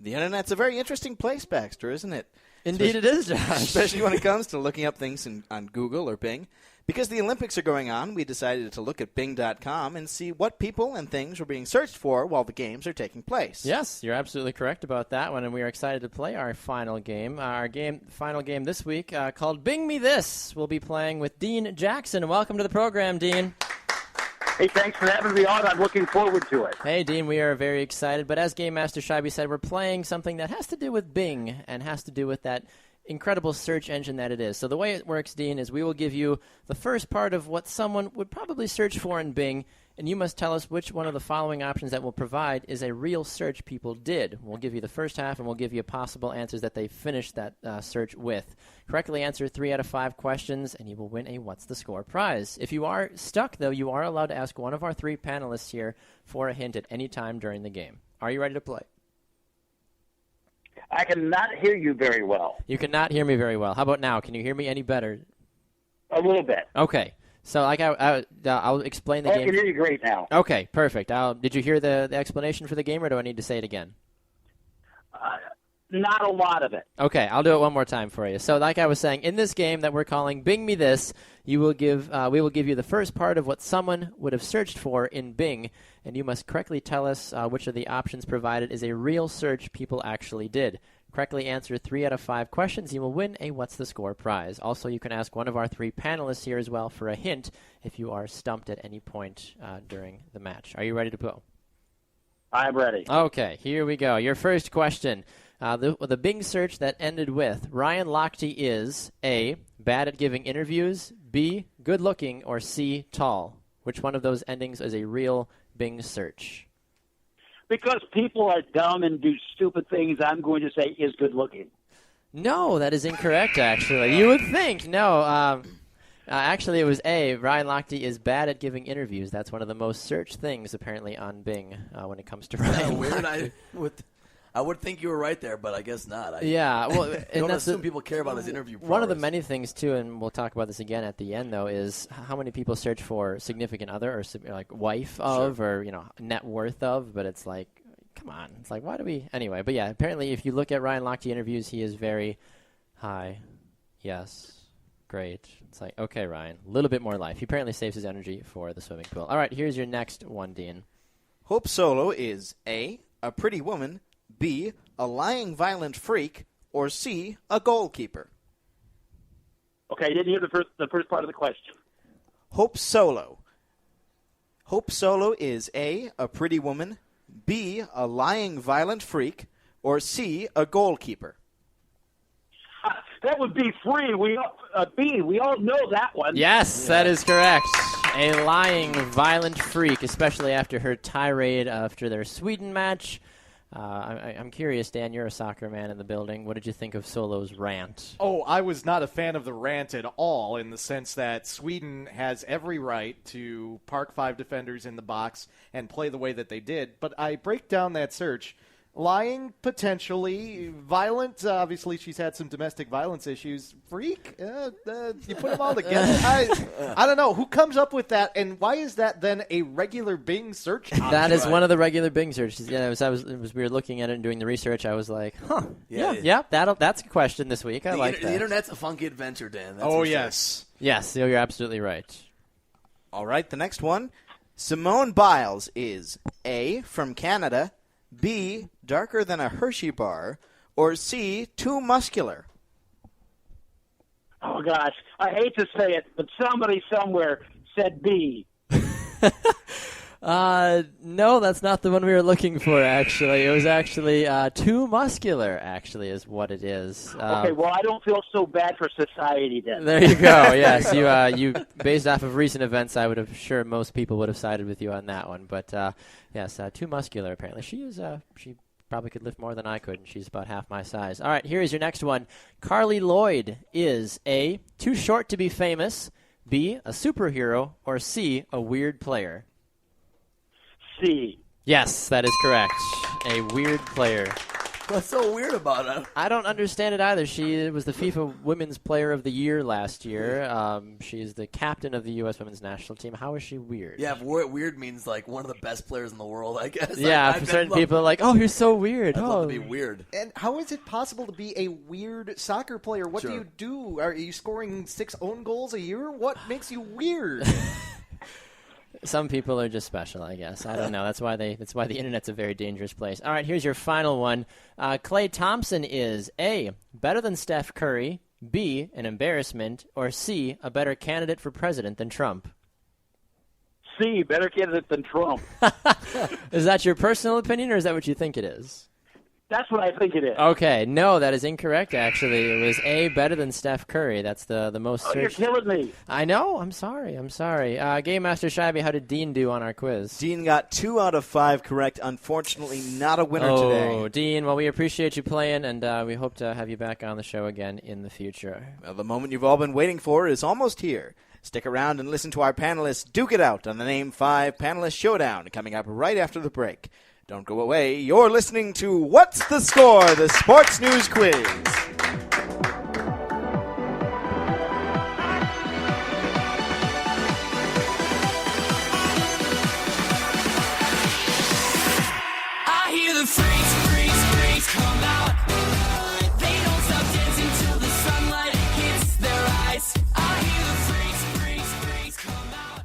The Internet's a very interesting place, Baxter, isn't it? Indeed it is, Josh. Especially when it comes to looking up things on Google or Bing. Because the Olympics are going on, we decided to look at Bing.com and see what people and things were being searched for while the games are taking place. Yes, you're absolutely correct about that one, and we are excited to play our final game. Final game this week called Bing Me This. We'll be playing with Dean Jackson. Welcome to the program, Dean. Hey, thanks for having me on. I'm looking forward to it. Hey, Dean, we are very excited. But as Game Master Scheibe said, we're playing something that has to do with Bing and has to do with that incredible search engine that it is. So the way it works, Dean, is we will give you the first part of what someone would probably search for in Bing, and you must tell us which one of the following options that we'll provide is a real search people did. We'll give you the first half, and we'll give you possible answers that they finished that search with. Correctly answer 3 out of 5 questions, and you will win a What's the Score prize. If you are stuck, though, you are allowed to ask one of our 3 panelists here for a hint at any time during the game. Are you ready to play? I cannot hear you very well. You cannot hear me very well. How about now? Can you hear me any better? A little bit. Okay. So like I'll explain the game. I can hear you great now. Okay, perfect. Did you hear the explanation for the game, or do I need to say it again? Not a lot of it. Okay, I'll do it one more time for you. So like I was saying, in this game that we're calling Bing Me This, we will give you the first part of what someone would have searched for in Bing, and you must correctly tell us which of the options provided is a real search people actually did. Correctly answer 3 out of 5 questions, you will win a What's the Score prize. Also, you can ask one of our 3 panelists here as well for a hint if you are stumped at any point during the match. Are you ready to go? I'm ready. Okay, here we go. Your first question. The Bing search that ended with Ryan Lochte is A, bad at giving interviews, B, good looking, or C, tall. Which one of those endings is a real Bing search? Because people are dumb and do stupid things, I'm going to say is good looking. No, that is incorrect, actually. You would think. No, actually it was A, Ryan Lochte is bad at giving interviews. That's one of the most searched things, apparently, on Bing when it comes to Ryan. Weird. I would think you were right there, but I guess not. Yeah, well, don't assume people care about his interview progress. One of the many things, too, and we'll talk about this again at the end, though, is how many people search for significant other or like wife of sure. or net worth of, but it's like, come on. It's like, why do we? Anyway, but yeah, apparently if you look at Ryan Lochte interviews, he is very hi, yes, great. It's like, okay, Ryan, a little bit more life. He apparently saves his energy for the swimming pool. All right, here's your next one, Dean. Hope Solo is A, a pretty woman, B, a lying violent freak, or C, a goalkeeper? Okay, I didn't hear the first part of the question. Hope Solo. Hope Solo is A, a pretty woman, B, a lying violent freak, or C, a goalkeeper? That would be free. B. We all know that one. Yes, that is correct. A lying, violent freak, especially after her tirade after their Sweden match. I'm curious, Dan, you're a soccer man in the building. What did you think of Solo's rant? Oh, I was not a fan of the rant at all, in the sense that Sweden has every right to park 5 defenders in the box and play the way that they did. But I break down that search. Lying, potentially. Violent, obviously she's had some domestic violence issues. Freak? You put them all together? I don't know. Who comes up with that, and why is that then a regular Bing search option? That is one of the regular Bing searches. Yeah, we were looking at it and doing the research. I was like, yeah, that's a question this week. I like that. The internet's a funky adventure, Dan. That's yes. Sure. Yes, you're absolutely right. All right, the next one. Simone Biles is A, from Canada, B, darker than a Hershey bar, or C, too muscular? Oh, gosh. I hate to say it, but somebody somewhere said B. No, that's not the one we were looking for, actually. It was actually too muscular, actually, is what it is. Okay, well, I don't feel so bad for society then. There you go. Yes, you based off of recent events, I would have sure most people would have sided with you on that one. But yes, too muscular. Apparently, she probably could lift more than I could, and she's about half my size. All right, here is your next one. Carly Lloyd is A, too short to be famous, B, a superhero, or C, a weird player. C. Yes, that is correct. A weird player. What's so weird about it? I don't understand it either. She was the FIFA Women's Player of the Year last year. She is the captain of the U.S. Women's National Team. How is she weird? Yeah, weird means like one of the best players in the world, I guess. Yeah, for certain people are like, oh, you're so weird. I'd love to be weird. And how is it possible to be a weird soccer player? What do you do? Are you scoring 6 own goals a year? What makes you weird? Some people are just special, I guess. I don't know. That's why the internet's a very dangerous place. All right, here's your final one. Klay Thompson is A, better than Steph Curry, B, an embarrassment, or C, a better candidate for president than Trump. C, better candidate than Trump. Is that your personal opinion, or is that what you think it is? That's what I think it is. Okay, no, that is incorrect, actually. It was A, better than Steph Curry. That's the most searched. You're killing me. I know. I'm sorry. Game Master Scheibe, how did Dean do on our quiz? Dean got 2 out of 5 correct. Unfortunately, not a winner today. Oh, Dean, well, we appreciate you playing, and we hope to have you back on the show again in the future. Well, the moment you've all been waiting for is almost here. Stick around and listen to our panelists duke it out on the Name 5 Panelist Showdown coming up right after the break. Don't go away. You're listening to What's the Score? The Sports News Quiz. I hear the freaks come out. They don't stop dancing till the sunlight hits their eyes. I hear the freaks come out.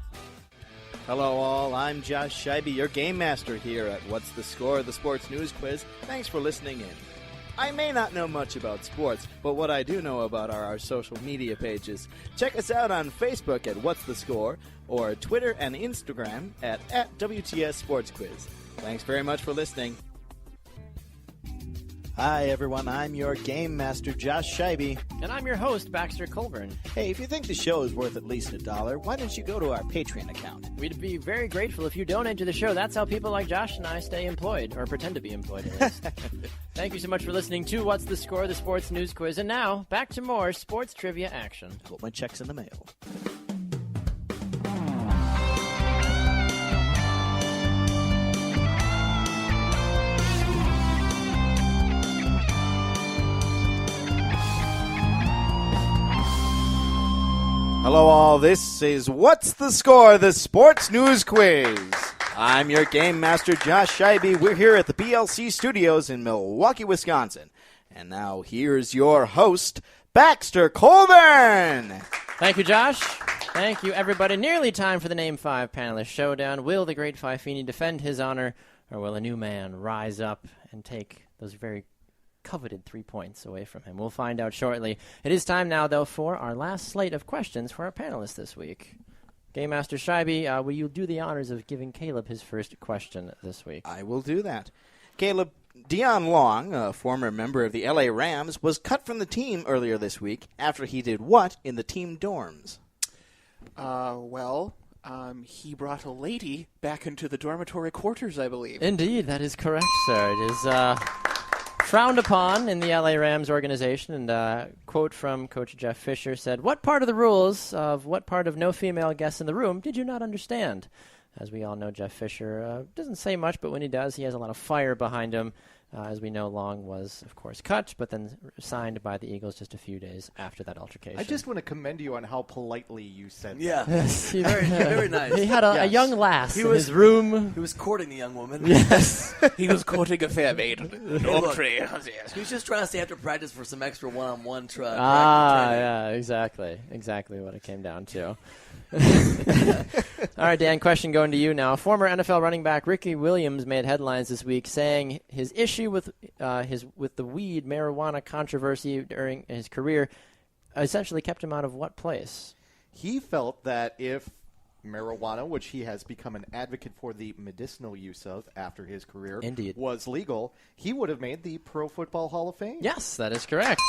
Hello all, I'm Josh Scheibe, your Game Master here at What's the Score? The Sports News Quiz. Thanks for listening in. I may not know much about sports, but what I do know about are our social media pages. Check us out on Facebook at What's the Score, or Twitter and Instagram at WTS Sports Quiz. Thanks very much for listening. Hi everyone, I'm your Game Master Josh Scheibe. And I'm your host, Baxter Colburn. Hey, if you think the show is worth at least $1, why don't you go to our Patreon account? We'd be very grateful if you donate to the show. That's how people like Josh and I stay employed, or pretend to be employed at least. Thank you so much for listening to What's the Score? The Sports News Quiz. And now, back to more sports trivia action. Hope my check's in the mail. Hello all, this is What's the Score? The Sports News Quiz. I'm your Game Master Josh Scheibe. We're here at the BLC Studios in Milwaukee, Wisconsin. And now here's your host, Baxter Colburn. Thank you, Josh. Thank you, everybody. Nearly time for the Name 5 Panelist Showdown. Will the great Fifini defend his honor, or will a new man rise up can take those very coveted 3 points away from him. We'll find out shortly. It is time now, though, for our last slate of questions for our panelists this week. Game Master Scheibe, will you do the honors of giving Caleb his first question this week? I will do that. Caleb, Dion Long, a former member of the LA Rams, was cut from the team earlier this week after he did what in the team dorms? He brought a lady back into the dormitory quarters, I believe. Indeed, that is correct, sir. It is frowned upon in the LA Rams organization, and a quote from Coach Jeff Fisher said, "What part of the rules of what part of no female guests in the room did you not understand?" As we all know, Jeff Fisher doesn't say much, but when he does, he has a lot of fire behind him. As we know, Long was, of course, cut, but then signed by the Eagles just a few days after that altercation. I just want to commend you on how politely you said Yeah. that. Yes, Very nice. He had a young lass in his He room. was courting the young woman. Yes. He was courting a fair maid. He was just trying to stay after practice for some extra one-on-one training. Yeah, exactly what it came down to. All right, Dan, question going to you now. Former NFL running back Ricky Williams made headlines this week saying his issue with the weed marijuana controversy during his career essentially kept him out of what place? He felt that if marijuana, which he has become an advocate for the medicinal use of after his career, Indeed, was legal, he would have made the Pro Football Hall of Fame. Yes, that is correct.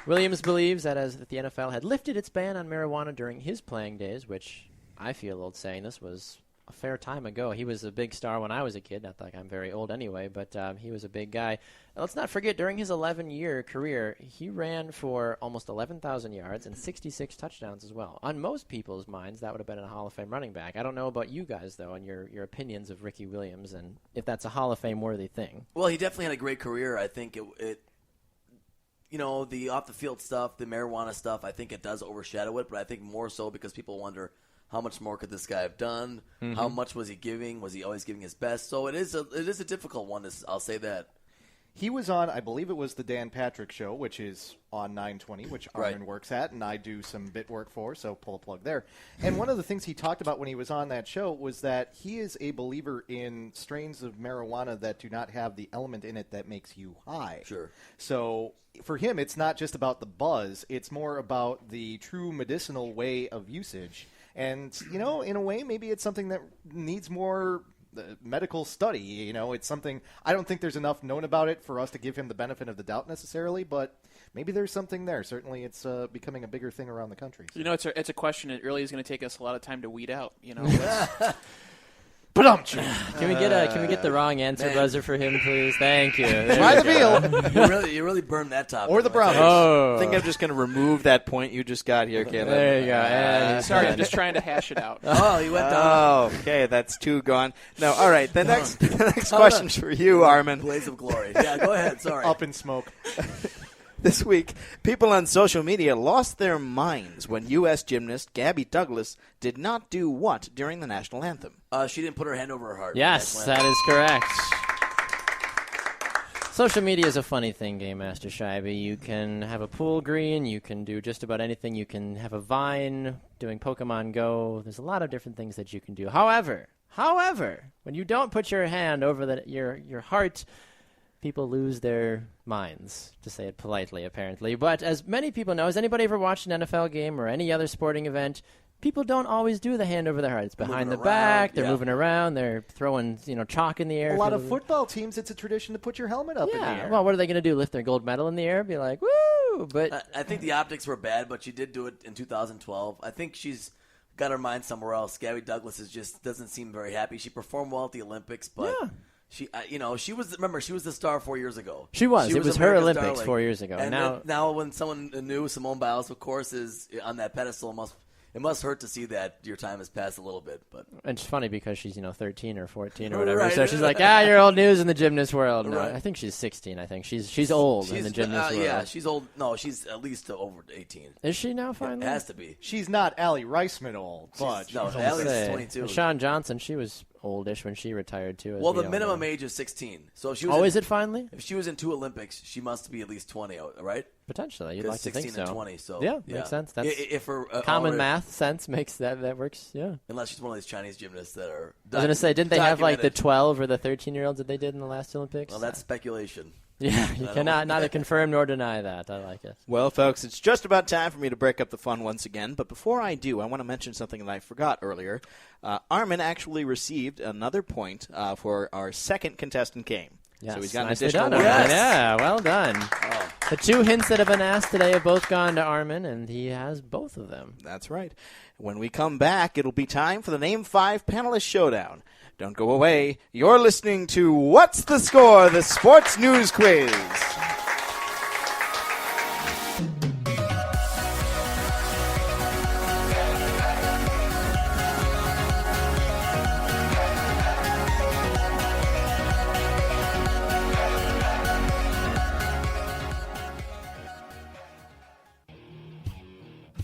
Williams believes that as the NFL had lifted its ban on marijuana during his playing days, which I feel old saying this was a fair time ago. He was a big star when I was a kid. Not like I'm very old anyway, but he was a big guy. Let's not forget, during his 11-year career, he ran for almost 11,000 yards and 66 touchdowns as well. On most people's minds, that would have been a Hall of Fame running back. I don't know about you guys, though, and your opinions of Ricky Williams and if that's a Hall of Fame-worthy thing. Well, he definitely had a great career. I think it the off-the-field stuff, the marijuana stuff, I think it does overshadow it, but I think more so because people wonder how much more could this guy have done? Mm-hmm. How much was he giving? Was he always giving his best? So it is a difficult one, I'll say that. He was on, I believe it was the Dan Patrick Show, which is on 920, which Armin works at, and I do some bit work for, so pull a plug there. And one of the things he talked about when he was on that show was that he is a believer in strains of marijuana that do not have the element in it that makes you high. Sure. So for him, it's not just about the buzz. It's more about the true medicinal way of usage. And, in a way, maybe it's something that needs more medical study. It's something, I don't think there's enough known about it for us to give him the benefit of the doubt necessarily, but maybe there's something there. Certainly it's becoming a bigger thing around the country. So. It's a question that really is going to take us a lot of time to weed out. Can we get the wrong answer buzzer for him, please? Thank you. Try the veal. You really burned that topic. Or the Browns. I think I'm just going to remove that point you just got here, Caleb. There you go. Sorry, I'm just trying to hash it out. Oh, he went down. Oh, okay, that's two gone. No, all right. The next question's for you, Armin. Blaze of glory. Yeah, go ahead. Sorry. Up in smoke. This week, people on social media lost their minds when U.S. gymnast Gabby Douglas did not do what during the national anthem? She didn't put her hand over her heart. Yes, that is correct. Social media is a funny thing, Game Master Scheibe. You can have a pool green. You can do just about anything. You can have a Vine doing Pokemon Go. There's a lot of different things that you can do. However, when you don't put your hand over your heart, people lose their minds, to say it politely, apparently. But as many people know, has anybody ever watched an NFL game or any other sporting event? People don't always do the hand over their heart. It's behind the back. They're moving around. They're throwing, chalk in the air. A lot of football teams, it's a tradition to put your helmet up in the air. Well, what are they going to do? Lift their gold medal in the air? Be like, woo! But I think the optics were bad, but she did do it in 2012. I think she's got her mind somewhere else. Gabby Douglas doesn't seem very happy. She performed well at the Olympics, but she was the star 4 years ago. She was. It was her America's Olympics darling. 4 years ago. And now when someone new, Simone Biles, of course, is on that pedestal, it must hurt to see that your time has passed a little bit. But it's funny because she's 13 or 14 or whatever. Right. So she's like, you're old news in the gymnast world. No, I think she's 16. I think she's old in the gymnast world. Yeah, she's old. No, she's at least over 18. Is she now finally? It has to be. She's not Allie Reisman old, but Allie's 22. Sean Johnson, she was oldish when she retired, too. Well, the minimum age is 16. So if she was is it finally? If she was in 2 Olympics, she must be at least 20, right? Potentially. You'd like to think 16 so. and 20, so yeah, makes sense. That's if her, common math sense makes that works, yeah. Unless she's one of these Chinese gymnasts that are I was going to say, didn't they have like the documented. 12 or the 13-year-olds that they did in the last Olympics? Well, that's speculation. Yeah, you cannot neither confirm nor deny that. I like it. Well, folks, it's just about time for me to break up the fun once again. But before I do, I want to mention something that I forgot earlier. Armin actually received another point for our second contestant game. Yes, so he's got an nicely additional done, one. Armin. Yeah, well done. Oh. The 2 hints that have been asked today have both gone to Armin, and he has both of them. That's right. When we come back, it'll be time for the Name 5 Panelist Showdown. Don't go away. You're listening to What's the Score? The Sports News Quiz.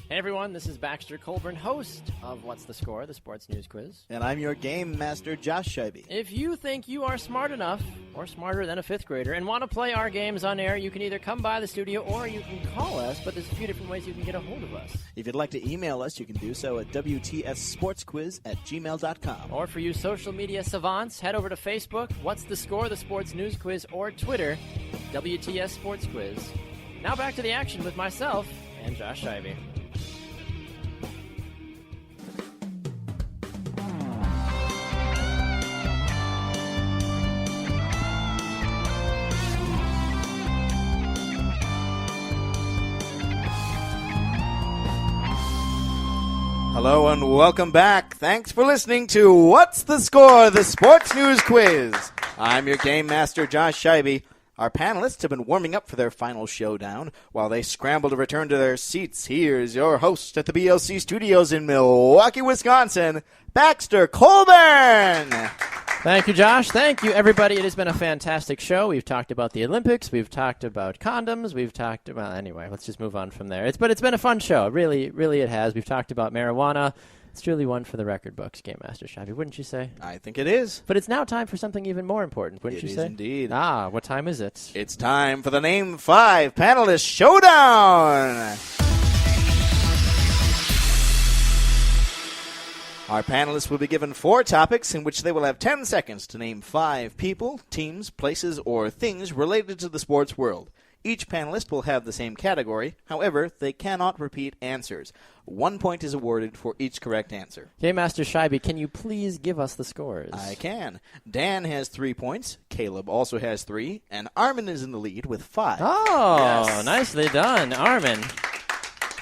Hey everyone, this is Baxter Colburn, host of What's the Score, the Sports News Quiz. And I'm your game master, Josh Scheibe. If you think you are smart enough, or smarter than a 5th grader, and want to play our games on air, you can either come by the studio or you can call us, but there's a few different ways you can get a hold of us. If you'd like to email us, you can do so at WTSSportsQuiz@gmail.com. Or for you social media savants, head over to Facebook, What's the Score, the Sports News Quiz, or Twitter, WTS Sports Quiz. Now back to the action with myself and Josh Scheibe. Hello and welcome back. Thanks for listening to What's the Score? The Sports News Quiz. I'm your game master, Josh Scheibe. Our panelists have been warming up for their final showdown. While they scramble to return to their seats, here's your host at the BLC Studios in Milwaukee, Wisconsin, Baxter Colburn. Thank you, Josh. Thank you, everybody. It has been a fantastic show. We've talked about the Olympics. We've talked about condoms. We've talked about... Anyway, let's just move on from there. It's been a fun show. Really, really it has. We've talked about marijuana. It's truly one for the record books, Game Master Scheibe, wouldn't you say? I think it is. But it's now time for something even more important, wouldn't you say? It is indeed. What time is it? It's time for the Name 5 Panelist Showdown. Our panelists will be given 4 topics in which they will have 10 seconds to name 5 people, teams, places, or things related to the sports world. Each panelist will have the same category. However, they cannot repeat answers. 1 point is awarded for each correct answer. Game Master Scheibe, can you please give us the scores? I can. Dan has 3 points. Caleb also has 3. And Armin is in the lead with 5. Oh, Yes. Nicely done, Armin.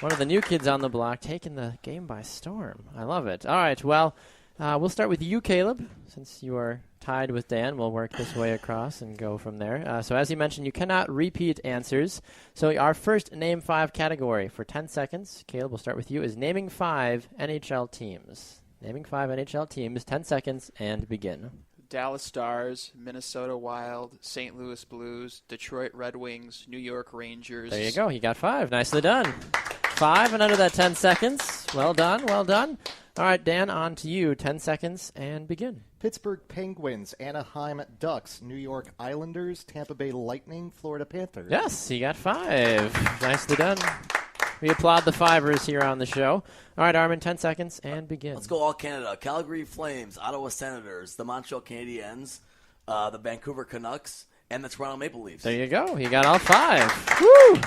One of the new kids on the block taking the game by storm. I love it. All right, well, we'll start with you, Caleb. Since you are tied with Dan, we'll work this way across and go from there. So as you mentioned, you cannot repeat answers. So our first Name 5 category for 10 seconds, Caleb, we'll start with you, is naming 5 NHL teams. Naming 5 NHL teams, 10 seconds, and begin. Dallas Stars, Minnesota Wild, St. Louis Blues, Detroit Red Wings, New York Rangers. There you go. He got 5. Nicely done. 5 and under that 10 seconds. Well done, well done. All right, Dan, on to you. 10 seconds and begin. Pittsburgh Penguins, Anaheim Ducks, New York Islanders, Tampa Bay Lightning, Florida Panthers. Yes, he got 5. Nicely done. We applaud the 5ers here on the show. All right, Armin, 10 seconds and begin. Let's go all Canada. Calgary Flames, Ottawa Senators, the Montreal Canadiens, the Vancouver Canucks, and the Toronto Maple Leafs. There you go. He got all 5. Woo!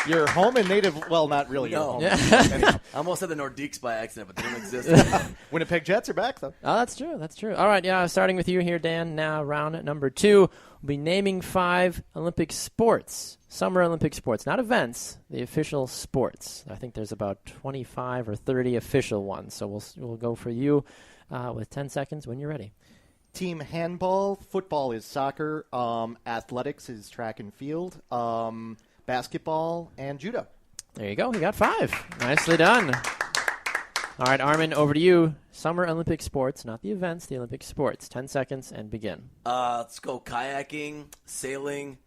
Your home and native, well, not really your home. I almost said the Nordiques by accident, but they don't exist. Winnipeg Jets are back, though. Oh, that's true. That's true. All right, yeah, starting with you here, Dan. Now, round number 2. We'll be naming 5 Olympic sports. Summer Olympic sports, not events, the official sports. I think there's about 25 or 30 official ones. So we'll go for you with 10 seconds when you're ready. Team handball, football is soccer, athletics is track and field, basketball, and judo. There you go. He got 5. Nicely done. All right, Armin, over to you. Summer Olympic sports, not the events, the Olympic sports. 10 seconds and begin. Let's go kayaking, sailing,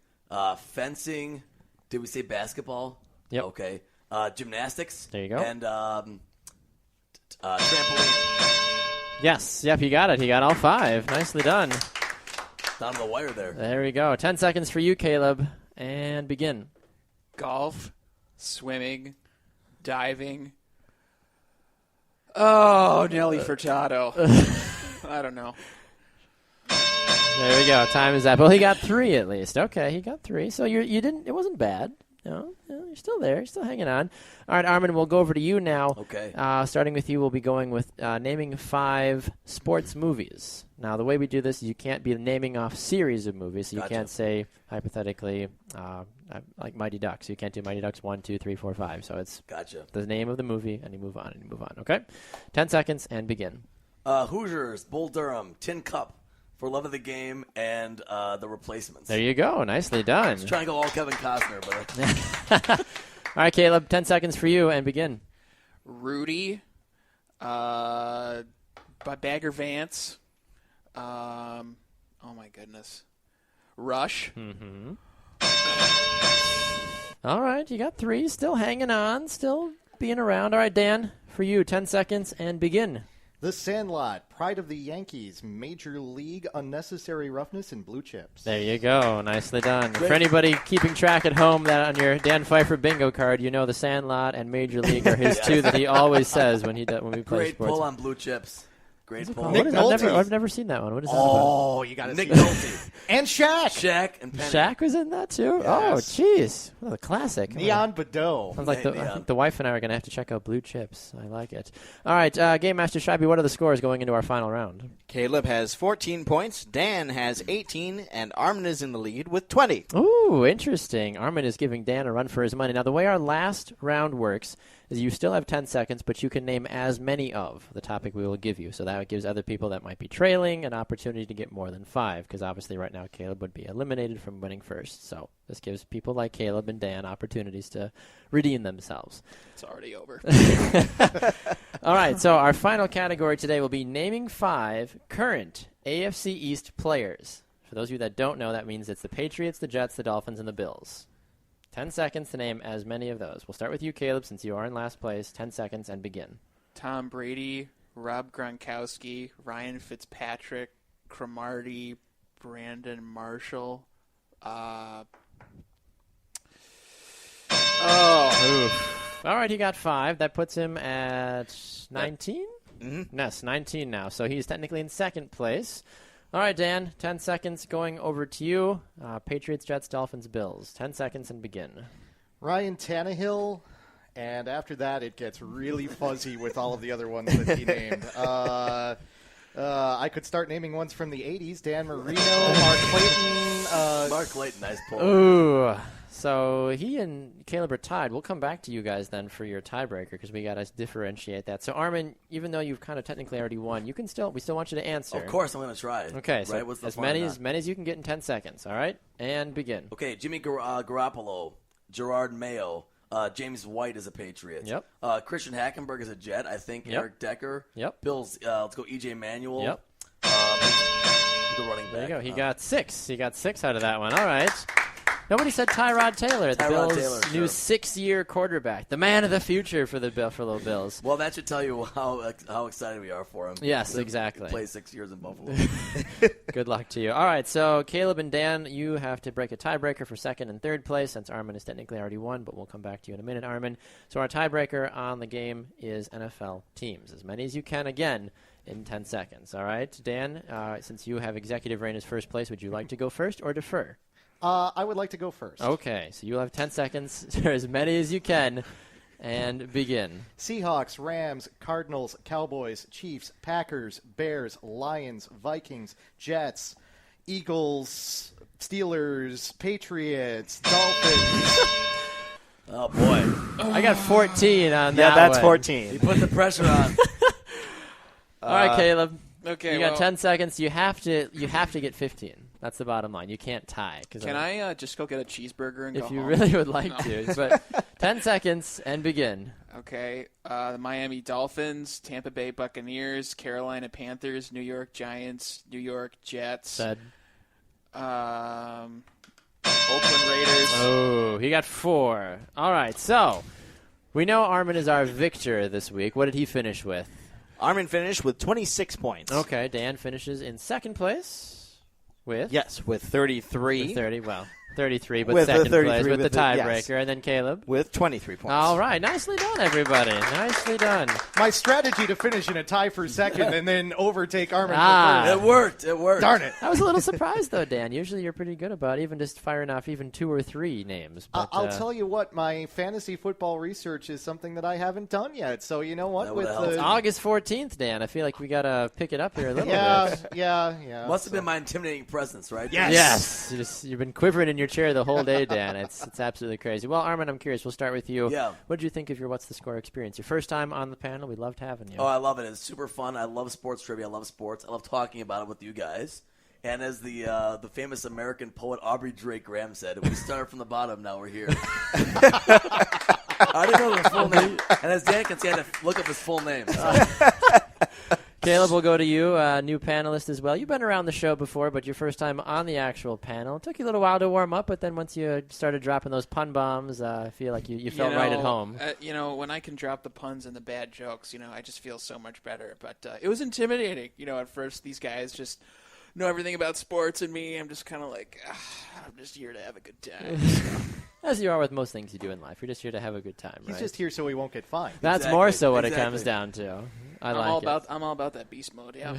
fencing. Did we say basketball? Yep. Okay. Gymnastics. There you go. And trampoline. Yes. Yep, he got it. He got all 5. Nicely done. Down the wire there. There we go. 10 seconds for you, Caleb. And begin. Golf, swimming, diving. Oh, Nelly Furtado. I don't know. There we go. Time is up. Well, he got 3 at least. Okay, he got 3. So you didn't. It wasn't bad. No, you're still there. You're still hanging on. All right, Armin, we'll go over to you now. Okay. Starting with you, we'll be going with naming 5 sports movies. Now, the way we do this is you can't be naming off series of movies. So you Gotcha. can't say, hypothetically, like Mighty Ducks. You can't do Mighty Ducks 1, 2, 3, 4, 5. So it's Gotcha. the name of the movie, and you move on, and you move on. Okay? 10 seconds, and begin. Hoosiers, Bull Durham, Tin Cup, For Love of the Game, and The Replacements. There you go. Nicely done. Just trying to go all Kevin Costner, but All right, Caleb, 10 seconds for you, and begin. Rudy, by Bagger Vance. Oh my goodness. Rush. Mm-hmm. All right, you got 3. Still hanging on. Still being around. All right, Dan, for you, 10 seconds, and begin. The Sandlot, Pride of the Yankees, Major League, Unnecessary Roughness, and Blue Chips. There you go. Nicely done. For anybody keeping track at home, that on your Dan Pfeiffer bingo card, you know the Sandlot and Major League are his 2 that he always says when we play great sports. pull on Blue Chips. Great pull. Nick Nolte. I've never seen that one. What is that Oh, about? you got to Nick see Nolte. And Shaq. Shaq and Penny. Shaq was in that too? Yes. Oh, jeez. What a classic. Neon Bedeau. Sounds like Hey, I Neon. think the wife and I are going to have to check out Blue Chips. I like it. All right, Game Master Scheibe, what are the scores going into our final round? Caleb has 14 points, Dan has 18, and Armin is in the lead with 20. Ooh, interesting. Armin is giving Dan a run for his money. Now, the way our last round works is you still have 10 seconds, but you can name as many of the topic we will give you. So that gives other people that might be trailing an opportunity to get more than 5, because obviously right now Caleb would be eliminated from winning first. So this gives people like Caleb and Dan opportunities to redeem themselves. It's already over. All right, so our final category today will be naming 5 current AFC East players. For those of you that don't know, that means it's the Patriots, the Jets, the Dolphins, and the Bills. 10 seconds to name as many of those. We'll start with you, Caleb, since you are in last place. 10 seconds and begin. Tom Brady, Rob Gronkowski, Ryan Fitzpatrick, Cromartie, Brandon Marshall. Oof. All right, he got 5. That puts him at 19? Mm-hmm. Yes, 19 now. So he's technically in second place. All right, Dan, 10 seconds going over to you. Patriots, Jets, Dolphins, Bills. 10 seconds and begin. Ryan Tannehill, and after that it gets really fuzzy with all of the other ones that he named. I could start naming ones from the 80s. Dan Marino, Mark Clayton. Mark Clayton, nice pull. Ooh. So he and Caleb are tied. We'll come back to you guys then for your tiebreaker because we got to differentiate that. So Armin, even though you've kind of technically already won, we still want you to answer. Of course, I'm going to try. Okay, so right? What's the as fun many in as that? many as you can get in 10 seconds. All right, and begin. Okay, Jimmy Garoppolo, Gerard Mayo, James White is a Patriot. Yep. Christian Hackenberg is a Jet. I think Yep. Eric Decker. Yep. Bills. Let's go EJ Manuel. Yep. The running back. There you go. He got 6. He got 6 out of that one. All right. Nobody said Tyrod Taylor, the Tyrod Bills' Taylor, new sure. 6-year quarterback, the man of the future for the Buffalo Bills. Well, that should tell you how excited we are for him. Yes, He exactly. played 6 years in Buffalo. Good luck to you. All right, so Caleb and Dan, you have to break a tiebreaker for second and third place since Armin has technically already won, but we'll come back to you in a minute, Armin. So our tiebreaker on the game is NFL teams. As many as you can, again, in 10 seconds. All right, Dan, since you have executive reign as first place, would you like to go first or defer? I would like to go first. Okay, so you'll have 10 seconds, as many as you can, and begin. Seahawks, Rams, Cardinals, Cowboys, Chiefs, Packers, Bears, Lions, Vikings, Jets, Eagles, Steelers, Patriots, Dolphins. Oh, boy. I got 14 on that Yeah, that's one. 14. He put the pressure on. All right, Caleb. Okay, you got well- 10 seconds. You have to get 15. That's the bottom line. You can't tie. Can I just go get a cheeseburger and go If you home? really would like No. to. But 10 seconds and begin. Okay, the Miami Dolphins, Tampa Bay Buccaneers, Carolina Panthers, New York Giants, New York Jets, Said. Oakland Raiders. Oh, he got 4. All right, so we know Armin is our victor this week. What did he finish with? Armin finished with 26 points. Okay, Dan finishes in second place with? Yes, with 33. With 30, well, 33, but With the second 33 place with the with the- tiebreaker. yes. And then Caleb? With 23 points. All right, nicely done, everybody. Nicely done. My strategy to finish in a tie for second and then overtake Armin Ah. for first. It worked. It worked. Darn it. I was a little surprised, though, Dan. Usually you're pretty good about even just firing off even 2 or 3 names. But, I'll tell you what, my fantasy football research is something that I haven't done yet. So you know what? That With would've helped. It's August 14th, Dan. I feel like we got to pick it up here a little yeah, bit. yeah. Must have been my intimidating presence, right? Yes. Yes. You've been quivering in your chair the whole day, Dan. It's absolutely crazy. Well, Armin, I'm curious. We'll start with you. Yeah. What did you think of your What's the Score experience? Your first time on the panel. We loved having you. Oh, I love it. It's super fun. I love sports trivia. I love sports. I love talking about it with you guys. And as the famous American poet Aubrey Drake Graham said, we started from the bottom, now we're here. I didn't know the full name. And as Dan can see, I had to look up his full name. So. Caleb, we'll go to you, new panelist as well. You've been around the show before, but your first time on the actual panel. It took you a little while to warm up, but then once you started dropping those pun bombs, I feel like you felt right at home. When I can drop the puns and the bad jokes, I just feel so much better. But it was intimidating. At first these guys just know everything about sports, and me, I'm just kind of like, I'm just here to have a good time. As you are with most things you do in life. You're just here to have a good time, He's right? just here so he won't get fined. That's more so what it comes down to. I'm all about that beast mode, yeah.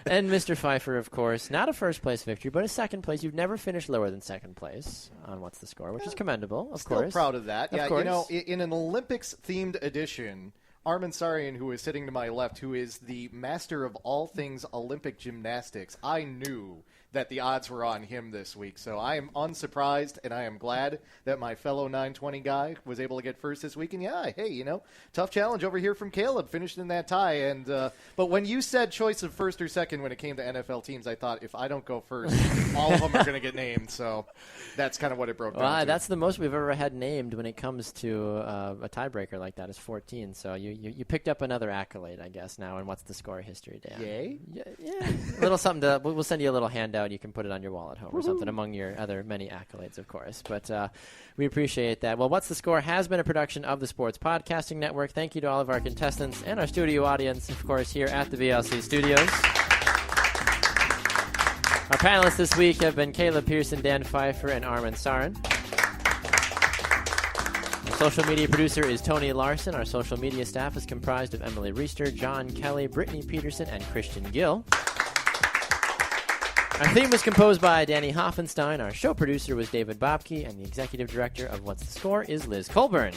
And Mr. Pfeiffer, of course, not a first place victory, but a second place. You've never finished lower than second place on What's the Score, which is commendable, of Still course. proud of that. Of course. In an Olympics-themed edition, Armin Sarian, who is sitting to my left, who is the master of all things Olympic gymnastics, I knew that the odds were on him this week. So I am unsurprised, and I am glad that my fellow 920 guy was able to get first this week. And hey, tough challenge over here from Caleb, finished in that tie. And but when you said choice of first or second when it came to NFL teams, I thought if I don't go first, all of them are going to get named. So that's kind of what it broke down to. That's the most we've ever had named when it comes to a tiebreaker like that is 14. So you picked up another accolade, I guess, now in What's the Score history, Dan. Yay? Yeah. A little something we'll send you a little handout. You can put it on your wall at home or something among your other many accolades, of course. But we appreciate that. Well, What's the Score has been a production of the Sports Podcasting Network. Thank you to all of our contestants and our studio audience, of course, here at the VLC studios. Our panelists this week have been Caleb Pearson, Dan Pfeiffer, and Armin Sarin. Our social media producer is Tony Larson. Our social media staff is comprised of Emily Reister, John Kelly, Brittany Peterson, and Christian Gill. Our theme was composed by Danny Hoffenstein. Our show producer was David Bobke, and the executive director of What's the Score is Liz Colburn.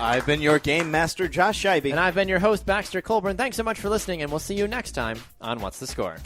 I've been your game master, Josh Scheibe. And I've been your host, Baxter Colburn. Thanks so much for listening, and we'll see you next time on What's the Score.